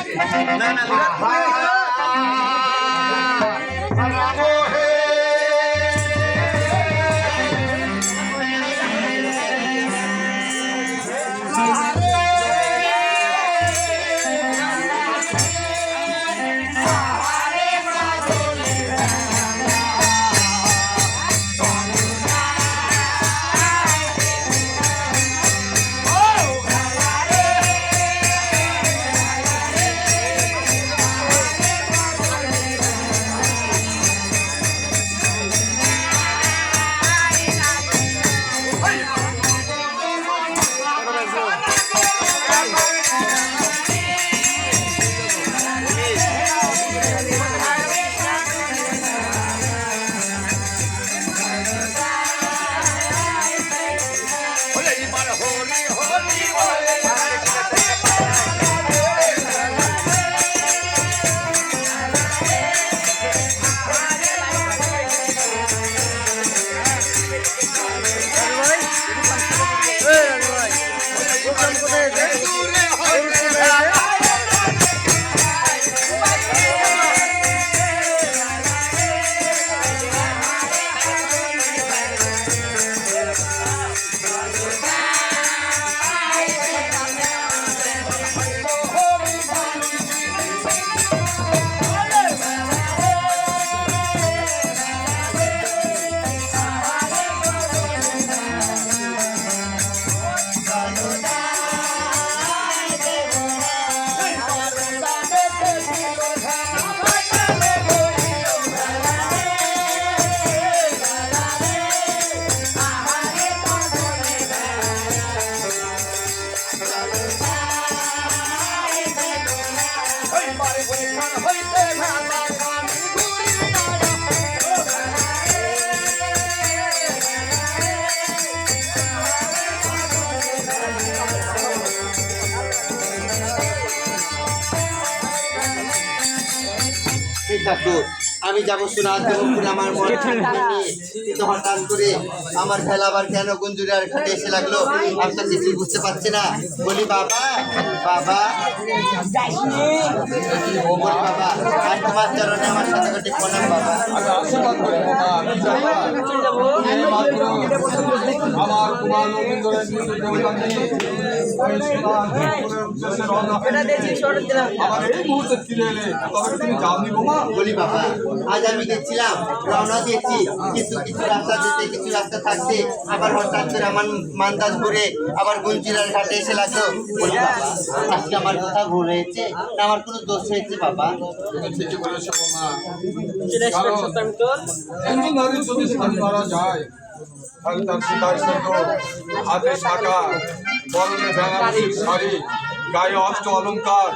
আমি যাবো সুরাত দেবপুরে আমার মনে কিন্তু হঠাৎ করে আমার খেলা আবার কেন গুঞ্জুরিয়ার ঘাটে এসে লাগলো আমি তো কিছুই বুঝতে পারছি না। বলি বাবা বাবা ও বলি বাবা আর তোমার চরণে আমার সাথে করে প্রণাম বাবা।
আমি আশীর্বাদ করি বাবা, আমি যাবো। এই মাত্র আমার কুমার লক্ষ্মীন্দ্রের মৃত্যু দেহটা নিয়ে আমি সুরাত দেবপুরের উদ্দেশ্যে রওনা হয়েছি। আবার এই মুহূর্তে ফিরে এলে তবে তুমি যাওনি বোমা?
বলি বাবা আজ আমি দেখছিলাম রওনা দিয়েছি কিন্তু কিছু রাস্তা যেতে কিছু রাস্তা থাকতে আবার হঠাৎ করে আমার মান্দাজ ঘুরে আবার গুঞ্জিরার ঘাটে এসে লাগলো। বলি বাবা আজকে আমার কথা ভুল হয়েছে না আমার কোনো দোষ হয়েছে বাবা?
তুমি ঠিকই বলেছো বোমা। কারণ একজন নারী যদি স্বামী মারা যায় তাহলে তার শিকার সত্য হাতে শাখা, বরণে বেনারসির শাড়ি, গায়ে অষ্ট অলঙ্কার,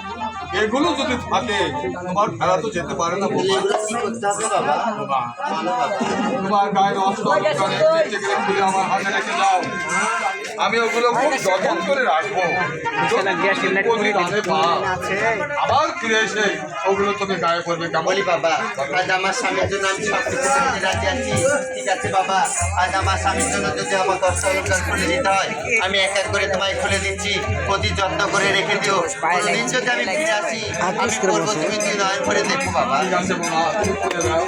এগুলো যদি থাকে তোমার ফেরা তো যেতে পারে না
তাহলে
বৌমা।
এগুলো কি করতে হবে বাবা?
বৌমা,
বলো বাবা।
তোমার গায়ে নষ্ট খুলে আমার হাতে রেখে যাও, আমি ওগুলো খুব যত্ন করে রাখবো। যদি রানে পা আবার ফিরে এসে ওগুলো তোকে গায়ে পড়বে কেমন?
বলি বাবা, আজ আমার স্বামীর জন্য আমি সব কিছু করতে রাজি আছি। ঠিক আছে বাবা, আজ আমার স্বামীর জন্য যদি আমার কষ্ট অলঙ্কার খুলে দিতে হয় আমি এক এক করে তোমায় খুলে দিচ্ছি, প্রতি যত্ন করে রেখে দিও। কোনোদিন যদি আমি ফিরে আসি আমি করবো, তুমি তুই নয়ন করে দেখো বাবা।
ঠিক আছে বৌমা, তুমি খুলে দাও।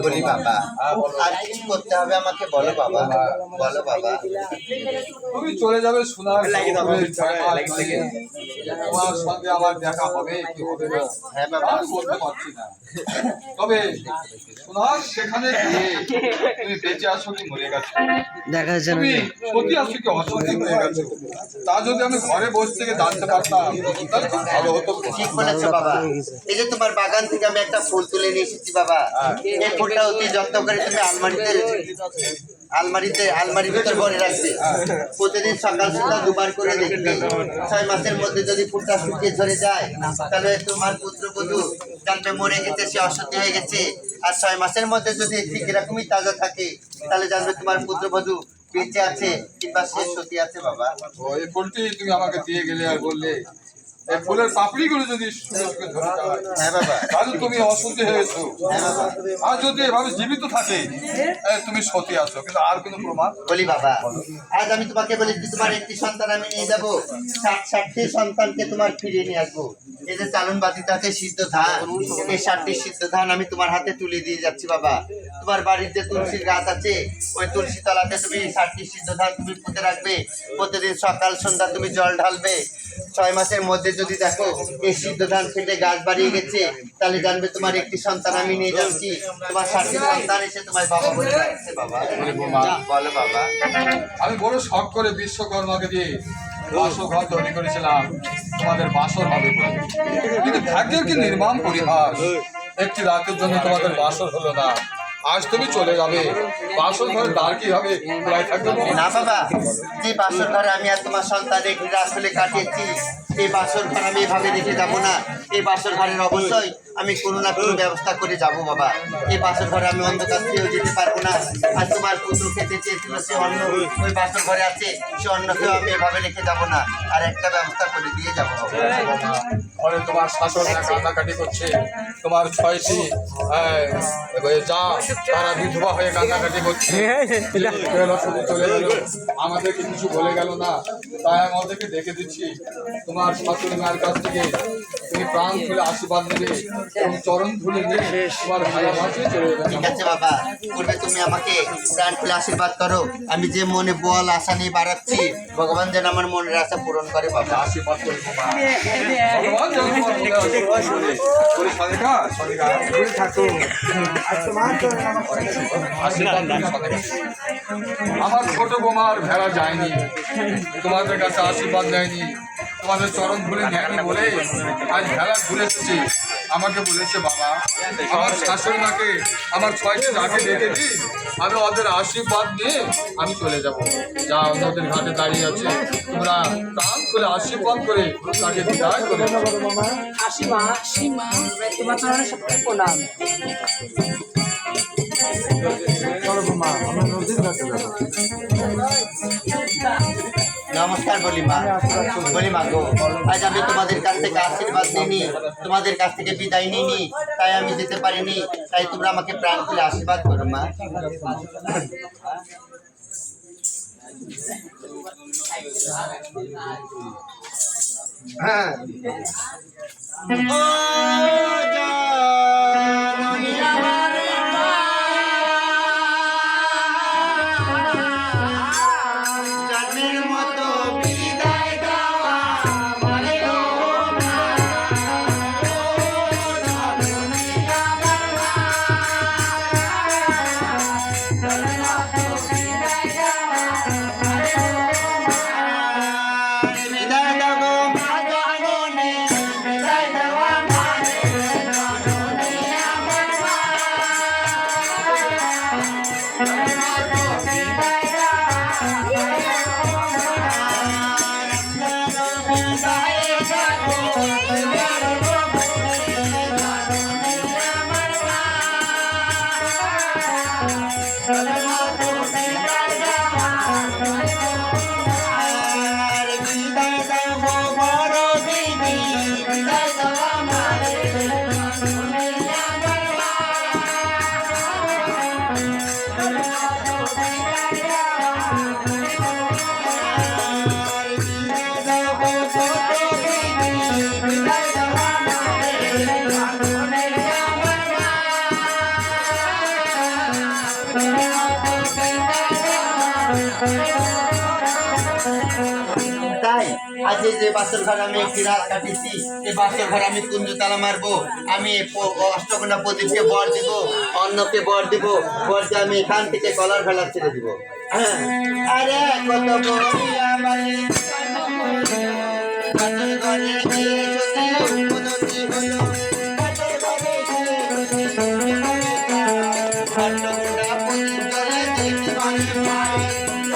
বলি বাবা, আর কিছু করতে হবে আমাকে? বলো বাবা, বলো বাবা।
তুমি চলে যাবে সোনার তোমার সঙ্গে আমার দেখা হবে কি হবে না
হ্যাঁ বাবা।
আমি বলতে পারছি না, তবে সোনার সেখানে গিয়ে তুমি বেঁচে আছো কি মরে গেছো, তুমি সত্যি আছো কি অসত্যি হয়ে গেছো, তা যদি আমি ঘরে বসে থেকে জানতে পারতাম তাহলে খুব ভালো হতো।
ঠিক বলেছো বাবা। এই যে তোমার বাগান থেকে আমি একটা ফুল তুলে নিয়ে এসেছি বাবা, এই ফুলটা অতি যত্ন করে তুমি আলমারির ভিতর ভরে রাখবে। প্রতিদিন সকাল সন্ধ্যা দুবার করে দেখবে। 6 মাসের মধ্যে যদি ফুলটা শুকিয়ে ঝরে যায় তাহলে তোমার পুত্রবধূ জানবে মরে গেছে, সে অসত্যি হয়ে গেছে। আর 6 মাসের মধ্যে যদি ঠিক এরকমই তাজা থাকে তাহলে জানবে তোমার পুত্রবধূ বেঁচে আছে কিংবা শেষ হতে আছে বাবা।
ও এই ফুলটি তুমি আমাকে দিয়ে গেলে আর বললে এই ফুলের পাপড়িগুলো যদি শুকে শুকে ধরে যায়,
হ্যাঁ বাবা,
তাহলে তুমি অসুখী হয়েছো।
হ্যাঁ বাবা।
আর যদি এভাবে জীবিত থাকে তুমি সতী আছো, কিন্তু আর কোনো প্রমাণ?
বলি বাবা, আজ আমি তোমাকে বলেছি তোমার একটি সন্তান আমি নিয়ে যাবো, 60টি সন্তানকে তোমার ফিরিয়ে নিয়ে আসবো। এই যে চালন বাতিতে আছে সিদ্ধ ধান, এই 60টি সিদ্ধ ধান আমি তোমার হাতে তুলে দিয়ে যাচ্ছি বাবা। তোমার বাড়ির যে তুলসীর গাছ আছে ওই তুলসী তলাতে তুমি 60টি সিদ্ধ ধান তুমি পুঁতে রাখবে। প্রতিদিন সকাল সন্ধ্যা তুমি জল ঢালবে। 6 মাসের মধ্যে যদি দেখো এই সিদ্ধ ধান ফেটে গাছ বাড়িয়ে গেছে তাহলে জানবে তোমার একটি সন্তান আমি নিয়ে যাচ্ছি। তোমার 60টি সন্তান এসে তোমার বাবা বলে ডাকছে বাবা। বলো বাবা।
আমি বড় শখ করে বিশ্বকর্মাকে দিয়ে বাসর ঘর তৈরি করেছিলাম তোমাদের বাসর হবে বলে, কিন্তু ভাগ্যের কি নির্মম পরিহাস, একটি রাতের জন্য তোমাদের বাসর হলো না। আজ তুমি চলে যাবে, বাসর ঘরের দ্বার কি হবে খোলাই থাকবে?
না বাবা, যে বাসর ঘরে আমি আর তোমার সন্তান রেখে আসলে কাটিয়েছি এই বাসর ঘর আমি এভাবে রেখে যাবো না। এই বাসর ঘরের অবশ্যই আমি কোনো না কোনো ব্যবস্থা করে যাব বাবা। এই বাসর ঘরে আমি অন্ধকার খেয়েও যেতে পারবো না। আর তোমার পুত্র খেতে চেয়েছিল সে অন্ন ওই বাসর ঘরে আছে, সে অন্নকেও আমি এভাবে রেখে যাব না, আর একটা ব্যবস্থা করে দিয়ে যাবো বাবা।
ঘরে তোমার শাশুড়িরা কান্নাকাটি করছে, তোমার 6টি যা তারা বিধবা হয়ে কান্নাকাটি করছে। শুধু চলে গেল, আমাদেরকে কিছু বলে গেল না, তাই আমাদেরকে ডেকে দিচ্ছি। তোমার শাশুড়ি মায়ের কাছ থেকে তুমি প্রাণ খুলে আশীর্বাদ নেবে এবং চরণ ধুলে নিয়ে তোমার ভাইয়া মাঝে চলে যাবে।
ঠিক আছে বাবা, পূর্বে তুমি আমাকে প্রাণ খুলে আশীর্বাদ করো। আমি যে মনে বল আশা নিয়ে বাড়াচ্ছি, ভগবান যেন আমার মনের আশা পূরণ করে বাবা।
আশীর্বাদ করি তোমার। ভগবান যেন তোমার মনে আশীর্বাদ করে। বলি সনিকা, সনিকা, আশীর্বাদ করি সনিকা। আমার ছোট বোমার ভেড়া যায়নি, তোমাদের কাছে আশীর্বাদ নেয়নি, তোমাদের চরণ ধুলে নেয়নি বলে আজ ভেড়া ঘুরে এসেছে। আমাকে বলেছে বাবা, আমার শাশুড়ি মাকে আমার 6টি যাকে ডেকে দিই, আমি ওদের আশীর্বাদ নিয়ে আমি চলে যাব। যা নদীর ঘাটে দাঁড়িয়ে আছে, তোমরা প্রাণ করে আশীর্বাদ করে তাকে বিদায় করে দাও।
আসিমা সীমা তোমার চরণে সত্যি প্রণাম।
নমস্কার বলি মা। বলি মা গো, আজ আমি তোমাদের কাছ থেকে আশীর্বাদ নিইনি, তোমাদের কাছ থেকে বিদায় নিইনি, তাই আমি যেতে পারিনি। তাই তোমরা আমাকে প্রাণ খুলে আশীর্বাদ করো মা। হ্যাঁ তাই আজ যে বাসর ঘর আমি একটি রাত কাটিয়েছি, এই বাসর ঘর আমি কুঞ্জ তালা মারবো। আমি অষ্টকন্যা প্রদীপকে বর দিব, অন্নকে বর দিব, বর দিয়ে আমি এখান থেকে কলার ভেলা ছেড়ে দিব। হ্যাঁ, আরে কত বড়ি আমারে বাসর ঘরে গিয়ে যদি উন্নতি হলো, বাসর ঘরে গিয়ে অষ্টকন্যা প্রদীপ জ্বলে দেখি মানে পায়।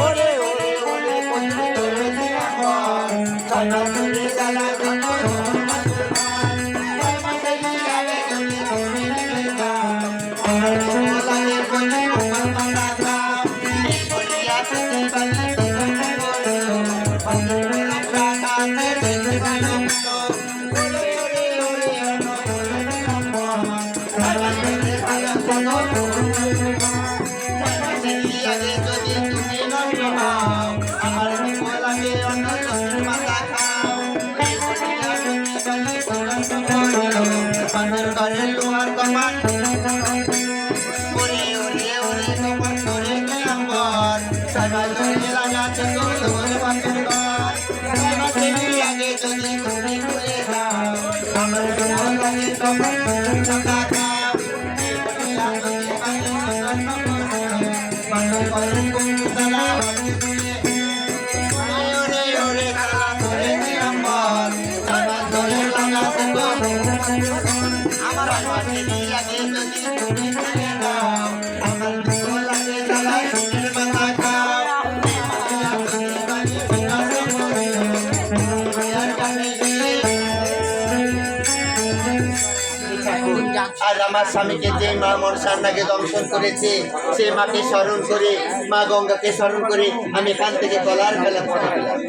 ওরে ওরে ওরে প্রদীপ জ্বলে দিয়া হয়, জ্বালা করে জ্বালা যত তোমার পাথর করে লোহার কপাট ওরে ওরে ওরে কপাট করে গেলাম বর সাইবার ধরে লাগাতে তোর পাথর কর সাইবার দেবী আগে যদি তুমি ভুলে যাও আমার তোমার লাগে কপাট টাকা দাও পাথর করে কোন তালা ওরে ওরে কালা ধরে গেলাম বর সাইবার ধরে লাগাতে আমার পাশে লাগে যদি তুমি ভুলে যাও আমার তোমার লাগে জ্বালায় সুখের মাথা খাও আর আমার স্বামীকে যে মা মনসান্নাকে দংশন করেছে সে মাকে স্মরণ করে মা গঙ্গাকে স্মরণ করে আমি এখান থেকে কলার বেলা ফটো পেলাম।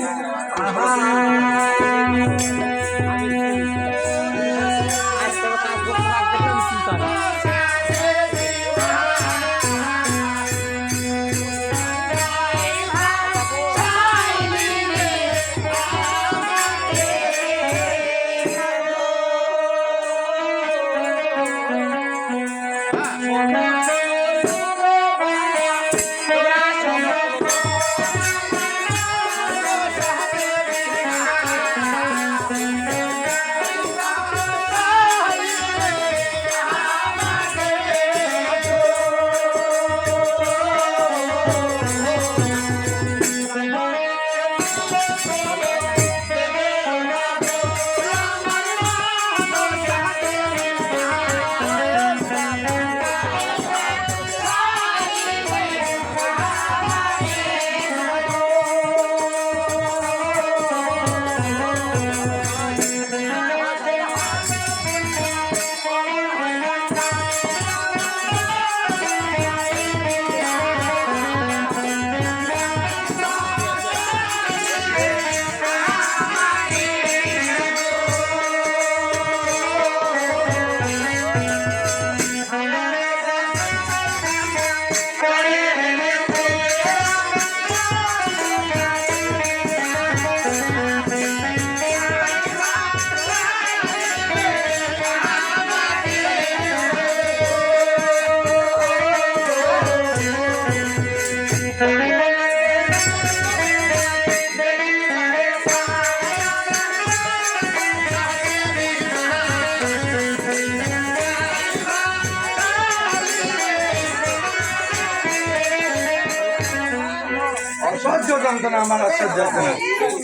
অসহ্য যন্ত্রণা আমার অসহ্য যন্ত্রণা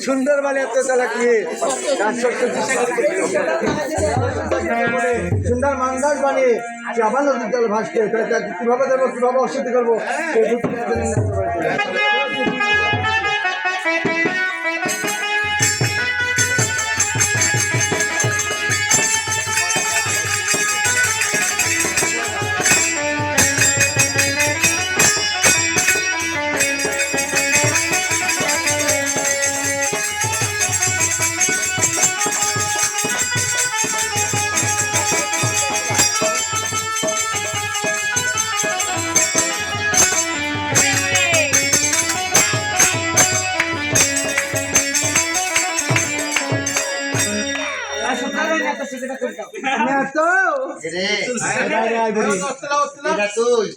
সুন্দর বলে এত চালাকি সুন্দর মান্দাজ বানিয়ে সে আবার নদীর জল ভাসছে কিভাবে দেবো কিভাবে অশুদ্ধি করবো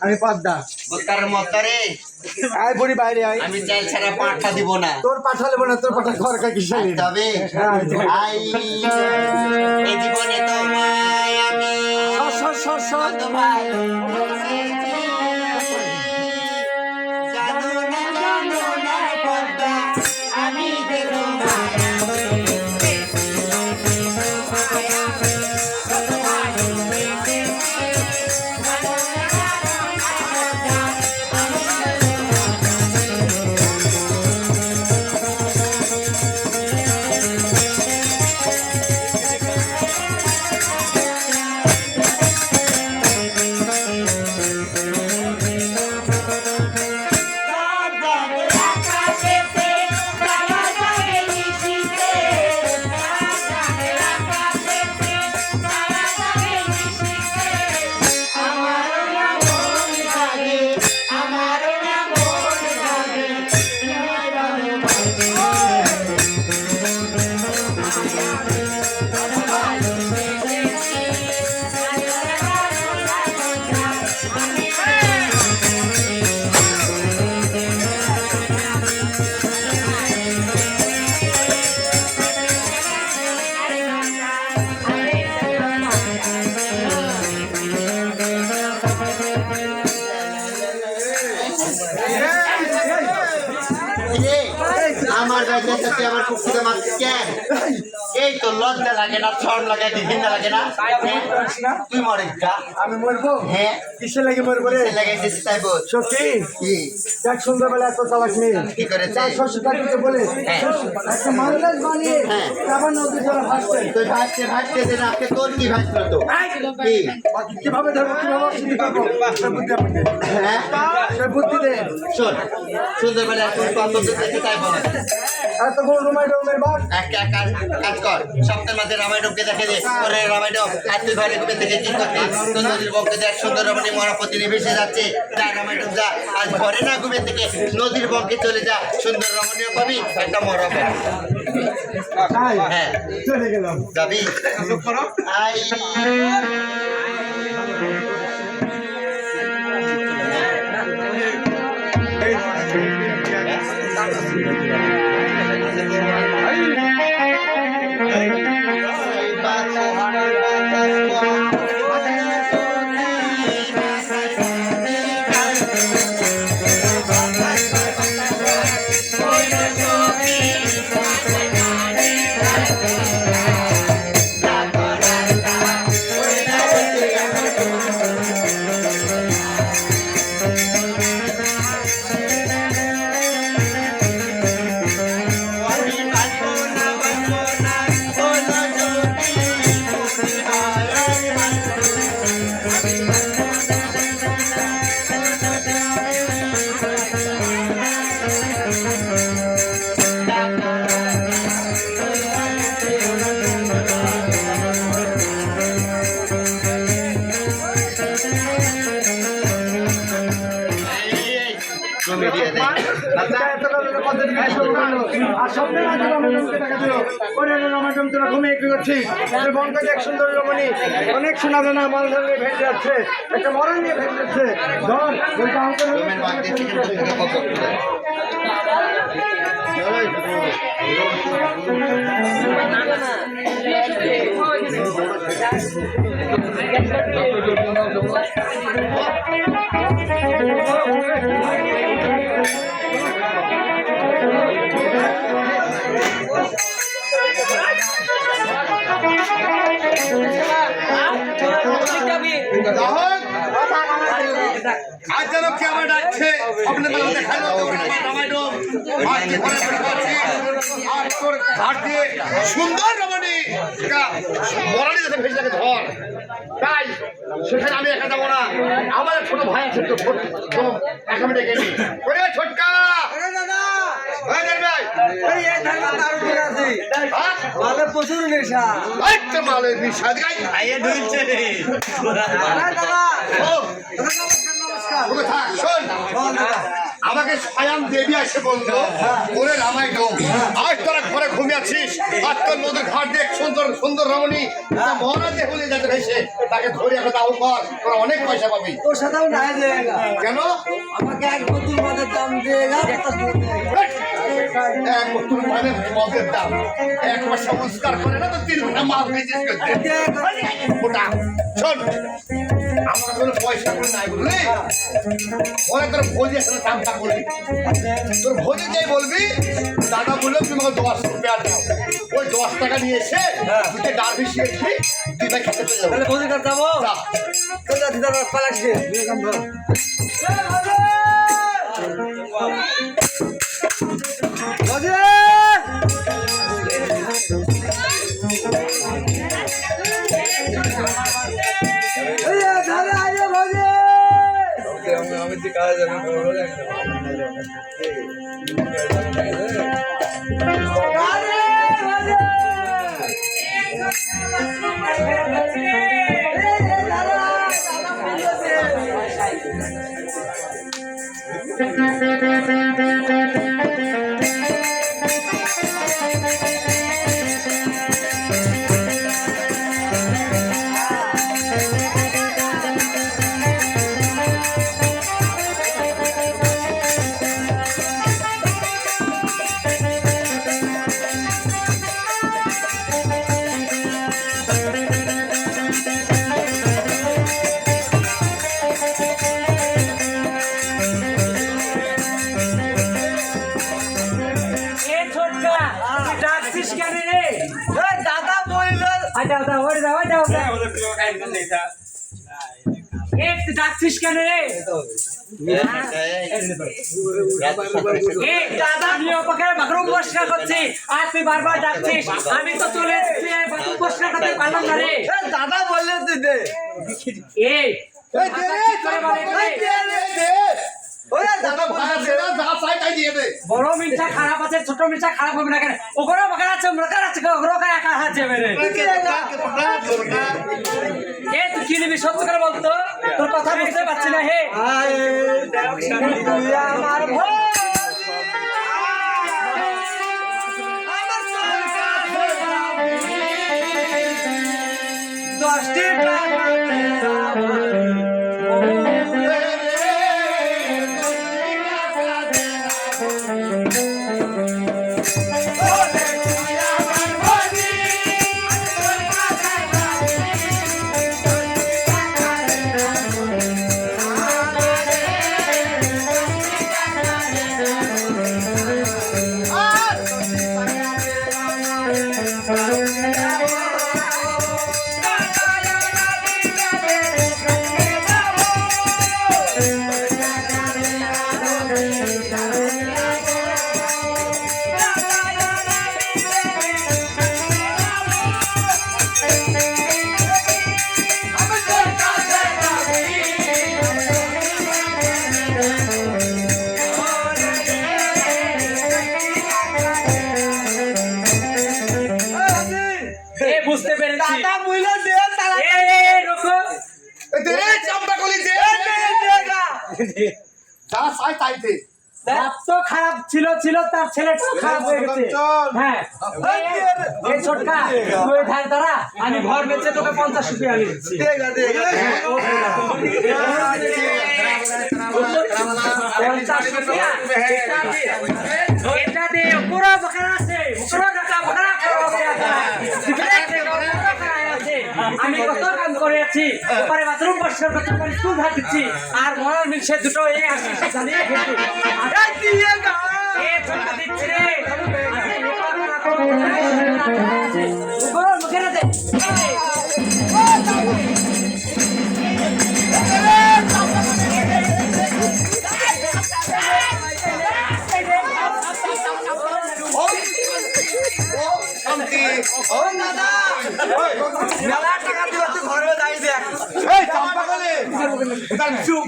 আমি পদ্মা আয় বুড়ি বাইরে আয়
আমি চাল ছাড়া পাঠা দিব না
তোর পাঠালে না তোর পাঠা ঘর কাকি
তবে এই জীবনে তোমায় আমি আমি আমার বাড়িতে এসে তুই আমার কুকুরকে মারছিস কেন? এই তো লজ্জা লাগে না, শরম লাগে, ঘৃণা লাগে না? তুই মরিস যা।
আমি মরবো?
হ্যাঁ,
কিসে লাগে মরবো রে?
কিসে লাগাইছিস তাই বল।
সত্যি
কি?
দেখ সন্ধ্যাবেলা এত চালাক মেয়ে
কি করেছে?
তার শ্বশুর কাকুকে বলে
হ্যাঁ।
একটা মান্দাজ বানিয়ে
হ্যাঁ।
আবার নদী জলে ভাসছে।
তুই ভাসতে ভাসতে দিন আজকে তোর কি ভাসলো তো? কি?
বাকি কিভাবে ধরবো, কিভাবে অসুবিধা করবো? সে বুদ্ধি আমাকে।
হ্যাঁ?
সে বুদ্ধি দে।
শোন, সন্ধ্যাবেলা এখন কত দেখি তাই বলে।
এত বড় রুমাই রুমের বাপ
একটা কাজ কর, সপ্তাহের মধ্যে রামায়ণকে দেখে দে। ওরে রামায়ণ, আর তুই ঘরে ঘুমে থেকে কি করতে? তোর নদীর বঙ্কে দেখ সুন্দর রমণী মরাপতি ভেসে যাচ্ছে। যা রামায়ণ যা, আজ ঘরে না ঘুমে থেকে নদীর বঙ্কে চলে যা। সুন্দর রমণীও পাবি, একটা মরা পাবি।
তাই
হ্যাঁ,
চলে গেলাম।
যাবি? আই মিডিয়া দেখ।
আচ্ছা, এত কথা কথা দিয়ে শুরু করলো। আর স্বপ্নের মাঝে রমণীকে দেখা দিল। ওরে রমণ তোরা ঘুমিয়ে কি করছিস? তুই বনকে দেখ সুন্দর রমণী, অনেক শোনা জানা মাল ধরে ভেসে যাচ্ছে, একটা মরণ নিয়ে ভেসে যাচ্ছে। ধর ওইটা আমাকে
রোমেন বাগ দিয়ে চিকেন থেকে কত করে?
আজ যেন কে আমার ডাকছে আপনার বেলা দেখালো রামায়ণ আজকে ঘরে বসে আছি আর তোর ঘাট দিয়ে সুন্দর রমণী মরানি যাতে ভেসে থাকে ধর তাই সেখানে আমি একা যাবো না আমার এক ছোট ভাই আছে তো একা আমি ডেকে নি ওরে ছোটকা ভাই ভাই
প্রচুর নেশা
একটা মালের নিশা গাই
আইয়ে ঢুলছে রে
ও ওকে থাক শোন আমাকে স্বয়ং দেবী এসে বললো ওরে রামায়ণ আজ তোরা ঘরে ঘুমিয়ে আছিস আজ তোর নদীর ঘাট দেখ সুন্দর সুন্দর রমণী মহারাজে হলে যাতে ভেসে তাকে ধরে একটা দাও কর তোরা অনেক পয়সা পাবি
তোর সাথেও না দেয়গা
কেন
আমাকে এক বোতল মদের দাম দেয়গা
এক বোতল মদের দাম এক মাস সংস্কার করে না তো 3 ঘন্টা মাল বেচেস করতে ওটা শোন আমার কোনো পয়সা করে নাই বুঝলি ওরা তোর ভোজ এখানে চামচা করবি তোর ভোজে যাই বলবি দাদা বললো তুমি আমাকে 10 টাকা দাও ওই 10 টাকা নিয়ে এসে তুই ডাল ভিসিয়ে দিবি তুই ভাই খেতে পেয়ে যাবো
তাহলে ভোজে কাজ যাবো
যা।
তো যাচ্ছি দাদা পালাসকে
তুই ডাকছিস কেন রে দাদা আমি ওকে বাথরুম পরিষ্কার করছি আর তুই বারবার ডাকছিস আমি তো চলে এসেছি বাথরুম পরিষ্কার করতে পারলাম না রে
দাদা বললে তুই দে
এই বড় মিঠা খারাপ আছে ছোট মিঠা খারাপ হবে না কেন ওগুলো বাগান আছে মরকার আছে ওগুলো একা হাত যাবে রে এ তুই কি নিবি সত্য করে বলতো তোর কথা বুঝতে পারছি না হে
আমার ভাই দশটি
বুঝতে পেরেছি
দাদা মুইলো দে তারা
এই রুকো
যা চাই তাইতে
বাপ তো খারাপ ছিল তার ছেলেটাও খারাপ হয়ে গেছে হ্যাঁ এই ছোটকা তুই ধার দ্বারা আমি ঘর বেচে তোকে 50 টাকা আনি দিচ্ছি এটা দে পুরো বকরা আছে পুরো টাকা বকরা আমি কত কাম করেছি পরে বাথরুম পরিষ্কার করতে পারি স্কুল ধার দিচ্ছি আর মরার মিলছে দুটো এই আসছে জানিয়ে গেছি দিচ্ছি রে মুখে না দে
মেলা টাকা দিলে তুই ঘরে যাই দেখ
এই চাম্পা গলে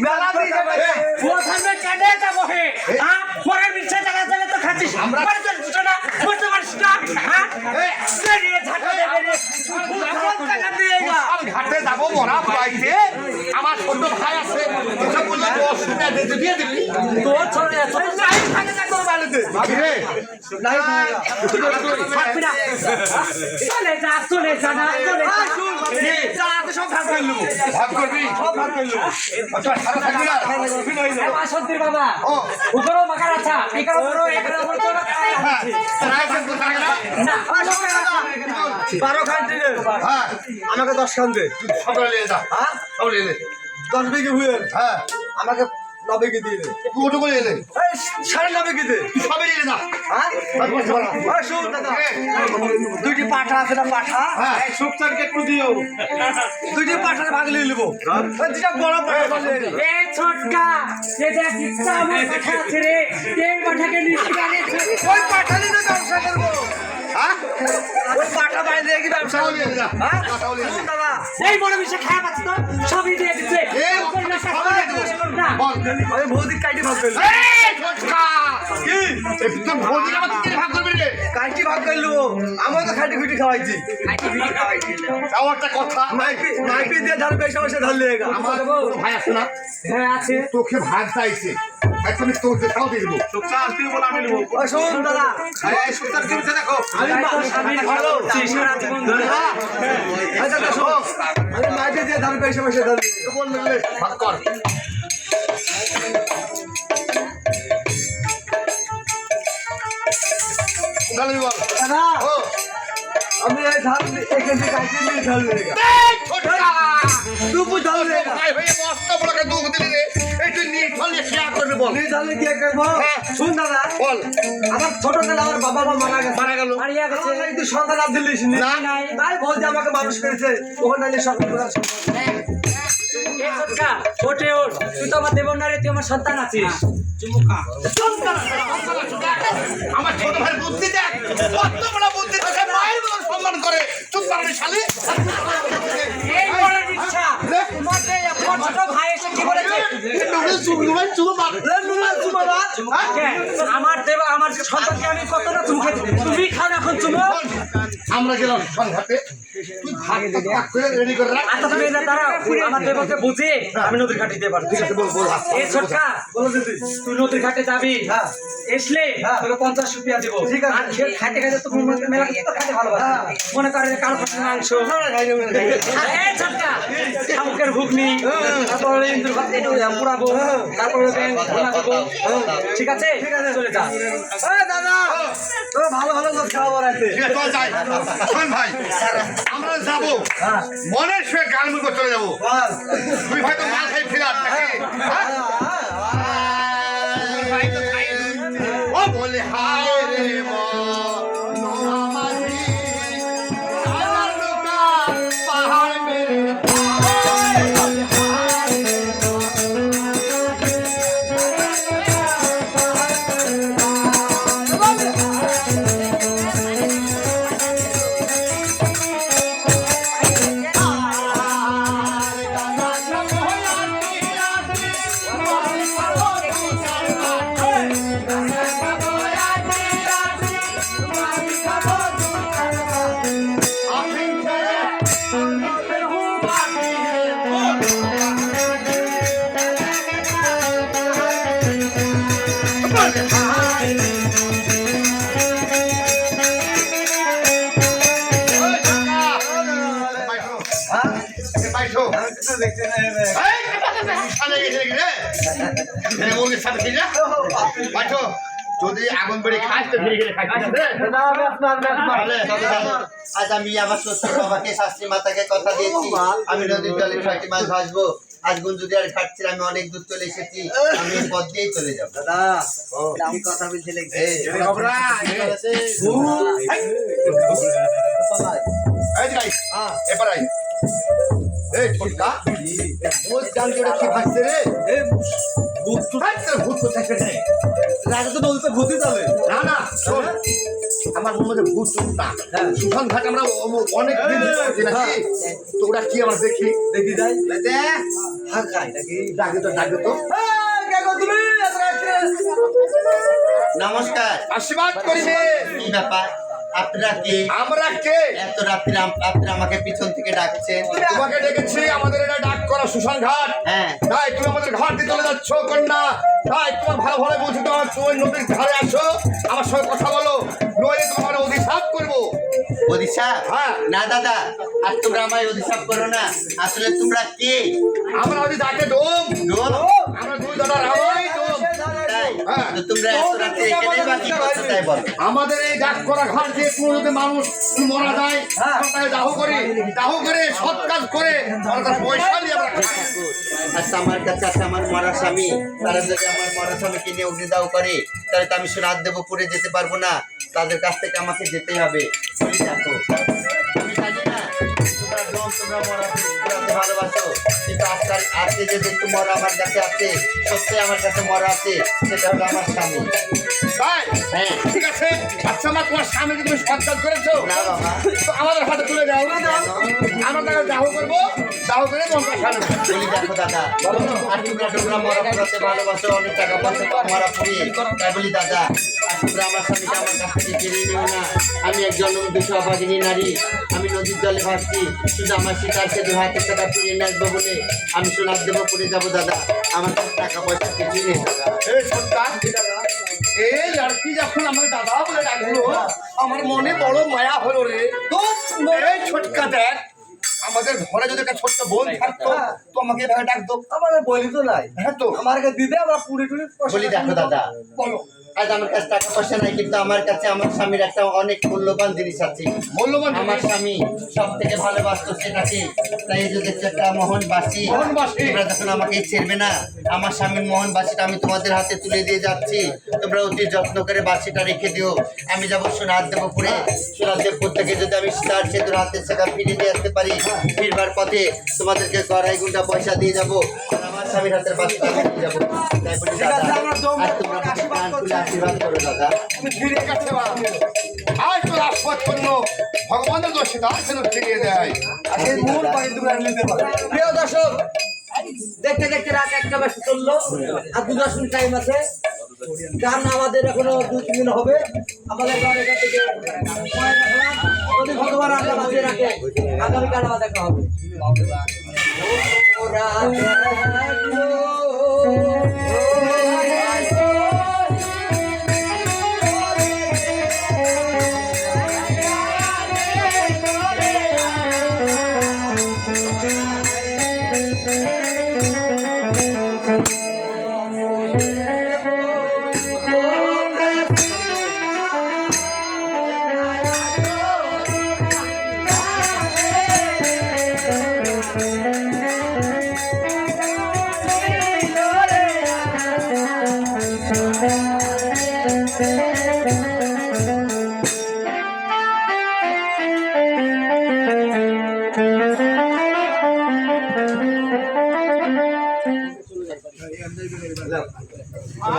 মেলা দিয়ে যাবে
ওখানে কেটে যাবো হে হ্যাঁ পরে মিছে টাকা দিলে তো খাচ্ছিস আমরা তো না বুঝতে পারছিস না হ্যাঁ এই ঝাঁটা দেবে রে
টাকা দিয়ে গা
আর ঘাটে যাবো মরা পাইতে আমার ছোট ভাই আছে ওকে বললে 10 টাকা দিয়ে দিবি
তোর ছোট নাই থাকে না তোর বাড়িতে
ভাবি রে
থাকবি না চলে যা না চলে যা সব ভাগ করে নেবো
ভাগ করবি সব ভাগ করবি আচ্ছা সারা থাকবি না
বাসন্তীর বাবা উপরও মাকার আচ্ছা এখানে উপরও এখানে উপর তো না
12 খান দিলে
হ্যাঁ
আমাকে 10 খান দে
সকালে নিয়ে যা
হ্যাঁ
সব নিয়ে নে
10 বিঘে হুয়ে
হ্যাঁ
আমাকে 9 বিঘে দিয়ে দে
তুই ওটা করে এলে
এই 9.5 বিঘে দে
তুই সবে নিয়ে যা
হ্যাঁ ওই শুন দাদা দুইটি পাঠা আছে না পাঠা
হ্যাঁ।
এই শুকতারকে একটু দিও দুইটি পাঠার ভাগ নিয়ে নেব ওই দুইটা বড় পাঠা বলে
এ ছোটকা এটা কিচ্ছা আমার পাঠা আছে রে তেল পাঠাকে নিয়ে আনেছে
ওই পাঠা নিয়ে ব্যবসা করব হ্যাঁ ওই পাঠা বাইরে কি ব্যবসা
সব
করব
নিয়ে যা
হ্যাঁ
সব নিয়ে
শুন
যা
দাদা
এই বড় বিষয় খারাপ আছে তো সবই দিয়ে দিচ্ছে না
বল
ওই ভৌতিক কাইটি ভাগ করল
এই ছোটকা কি এই তোর ভোজি আমার কি ভাগ করবি রে
কাইটি ভাগ করলো আমার তো খাটি খুটি খাওয়াইছি
তাও একটা কথা
মাইপি দিয়ে ধার পয়সা পয়সা ধরলে
আমার কোনো ভাই আছে না
হ্যাঁ আছে
তোকে ভাগ চাইছে এখন তোর দেখাও দিয়ে দেবো
ওই শুন দাদা
এই সুতার কিনছে দেখো
আমি
স্বামীর ভালো সারা জীবন ধরে
আচ্ছা শোন আমি মাইপি দিয়ে ধার পয়সা পয়সা ধরলে
তো বল মিললে ভাগ কর গালি বল
দাদা
ও
আমি এই ধার এখানে কাইটি নিয়ে ধরলে
এই ছোটকা
তুই ধরলে
ভাই ভাই মস্ত বড় কে দুঃখ দিলি রে এই তুই নি ফলে কি করবে বল
নিয়ে ধরলে কি করবো শুন দাদা
বল
আমার ছোটবেলা আমার বাবা মা মারা গেছে
মারা গেল
মারিয়া গেছে
আমার তুই সন্তান আব্দুল
না
তাই বলতে আমাকে মানুষ করেছে ওখানে সব
আমার দেবর না রে, তুই আমার সন্তান আছিস।
আমার ছোট ভাই বুদ্ধি দেখ, কত বড় বুদ্ধি থাকে, মায়ের মতো সম্মান করে। চুপ পারবি শালি।
এই বড় ইচ্ছা, তোমাকে আমার ছোট ভাই এসে কি বলেছে? আমার দেব, আমার সন্তানকে আমি কতটা চুমু খেতে, তুমি খাও না এখন চুমু।
আমরা গেলাম সংঘাতে, তুই ভাত টাক করে রেডি করে রাখ।
আচ্ছা তুমি এটা দাঁড়াও, আমার দেবকে বুঝে আমি নদীর ঘাটে দিতে পারবো।
ঠিক আছে, বল বল।
এই ছোটকা, তুই নদীর ঘাটে যাবি, এসলে তোকে 50 রুপিয়া দিব। আর খাইতে খাইতে তো মেলা তো খাইতে ভালোবাসে, মনে করে কালো খাসির মাংস। এই ছোটকা, শামুকের ঘুগনি, তারপরে ইন্দুর ভাত একটু পুরাবো, তারপরে ব্যাং ভুনা দেবো। ঠিক আছে, চলে যা।
দাদা তোর ভালো ভালো লোক খাওয়াবো রাখতে।
ঠিক আছে, চল যাই। শোন ভাই, আমরা যাবো, মনের সঙ্গে গান মুখে চলে যাবো। তুই হয়তো মাল খাই ফিরাত নাকি? হ্যাঁ? ও বলে হায় রে মন আমারি, সারার দোকান পাহাড় মেরে যদি আগুন বেড়ে খাস তো ফিরে গেলে খাইতে
আজ আমি আমার শ্বশুর বাবাকে শাস্ত্রী মাতাকে কথা দিয়েছি, আমি নদীর জলে 6টি মাছ ভাসবো। আজ গুঞ্জুদি আর ঘাটছিল, আমি অনেক দূর চলে এসেছি, আমি এই পথ দিয়েই চলে যাবো। কথা বলছি
আমার মধ্যে ভূত চোখটা সুশান ঘাট আমরা অনেক দিন দেখেছি নাকি, তো ওরা কি আমরা দেখি
দেখি যাই
ডাকে তো ডাকে তো।
নমস্কার,
আশীর্বাদ করিবে।
কি ব্যাপার? আপনারা কে?
আমরা কে?
এত রাত্রে আপনারা আমাকে পিছন থেকে ডাকছেন?
তোমাকে ডেকেছি, আমাদের এটা ডাক করা সুশান ঘাট।
হ্যাঁ,
তাই তুমি আমাদের ঘাট দিয়ে চলে যাচ্ছ কন্যা, তাই তোমার ভালো ভালো বলছি, তোমার তুমি নদীর ধারে আসো, আমার সঙ্গে কথা বলো, নইলে তোমার অভিশাপ করবো।
অধিশাপ?
হ্যাঁ।
না দাদা, আর তোমরা আমায় অধিশাপ করো না। আসলে তোমরা কে?
আমরা ওই ডাকে ডোম, আমরা দুই দাদা রামাই ডোম।
তাই?
হ্যাঁ।
তো তোমরা এত রাতে এখানে বা কি করছো তাই বলো?
আমাদের এই ডাক করা ঘাট দিয়ে কোনো যদি মানুষ মারা যায়, আমরা তাকে দাহ করে সৎ কাজ করে আমরা তার পয়সা নিয়ে আমরা খাই।
আচ্ছা, আমার কাছে আছে আমার মরা স্বামী, তারা যদি আমার মরা স্বামীকে নিয়ে অগ্নিদাহ করে, তাহলে তো আমি শ্রাদ্ধ দেবো, পুরে যেতে পারবো না, তাদের কাছ থেকে আমাকে যেতেই হবে। তুমি দেখো, আমি জানি না তোমরা ডোম, তোমরা মরা পুরাতে ভালোবাসো, কিন্তু আজকে যে দেখতে মরা আমার কাছে আছে, সত্যি আমার কাছে মরা আছে, সেটা হলো আমার স্বামী।
তাই?
হ্যাঁ।
ঠিক আছে, আচ্ছা আমার তোমার স্বামীকে তুমি সৎ কাজ করেছো,
না বাবা,
তো আমাদের হাতে তুলে দাও, আমরা তাকে দাহ করবো, দাহ করে তোমার স্বামী।
বলি দেখো দাদা, আর টুকরা টুকরা মরা পুরাতে ভালোবাসো, অনেক টাকা পয়সা মরা পুড়িয়ে, তাই বলি দাদা, আর তোমরা আমার স্বামীকে আমার কাছ থেকে কেড়ে নিও না। আমি একজন দুঃস্বভাগিনী নারী, আমি নদীর জলে ভাসছি, শুধু আমার শিকারকে 2 টাকা ফিরিয়ে নিয়ে আসবো বলে আমি সোনার দেবো, পড়ে যাবো দাদা, আমার কাছে টাকা পয়সা কিছুই নেই দাদা।
এই সন্তান, এই লড়কি যখন আমাকে দাদা বলে ডাকলো, আমার মনে বড় মায়া হলো রে। তো এই ছোটকা দেখ, আমাদের ঘরে যদি একটা ছোট্ট বোন থাকতো, তো আমাকে এভাবে ডাকতো।
আমার বলি তো নাই,
হ্যাঁ তো,
আমাকে দিবে, আমরা পুরি টুরি
বলি দেখো দাদা,
বলো
আজ আমার কাছে টাকা পয়সা নাই, কিন্তু আমার কাছে আমার স্বামীর একটা অনেক মূল্যবান জিনিস আছে।
মূল্যবান
আমার স্বামী সব থেকে ভালোবাসতো সেটাকে, তাই এই যে দেখছো একটা মোহনবাসী,
মোহনবাসী।
তোমরা যখন আমাকে ছেড়বে না, আমার স্বামীর মোহনবাসীটা আমি তোমাদের হাতে তুলে দিয়ে যাচ্ছি, তোমরা অতি যত্ন করে বাসিটা রেখে দিও। আমি যাবো সোনার দেবপুরে, সোনার দেবপুর থেকে যদি আমি তার সেতুর হাতে সেটা ফিরে দিয়ে আসতে পারি, ফিরবার পথে তোমাদেরকে 2.5 ঘন্টা পয়সা দিয়ে যাবো। আর আমার আমার স্বামীর হাতের বাচ্চা আমি নিয়ে যাবো তাই বলি দাদা আর তোমরা কান খুলে আশীর্বাদ করো দাদা
ফিরে গেছে বা আজ তোর আশীর্বাদ করলো ভগবানের দোষে তার ফেরত ফিরিয়ে দেয়
প্রিয় দর্শক, দেখতে দেখতে রাত 1টা বাজতে চললো, আর 2-10 মিনিট টাইম আছে। গান আমাদের এখনো 2-3 দিন হবে। আমাদের গান এখান থেকে সময় রাখলাম। যদি ভগবান আল্লাহ বাঁচিয়ে রাখে, আগামীকাল আবার দেখা হবে। ও রাত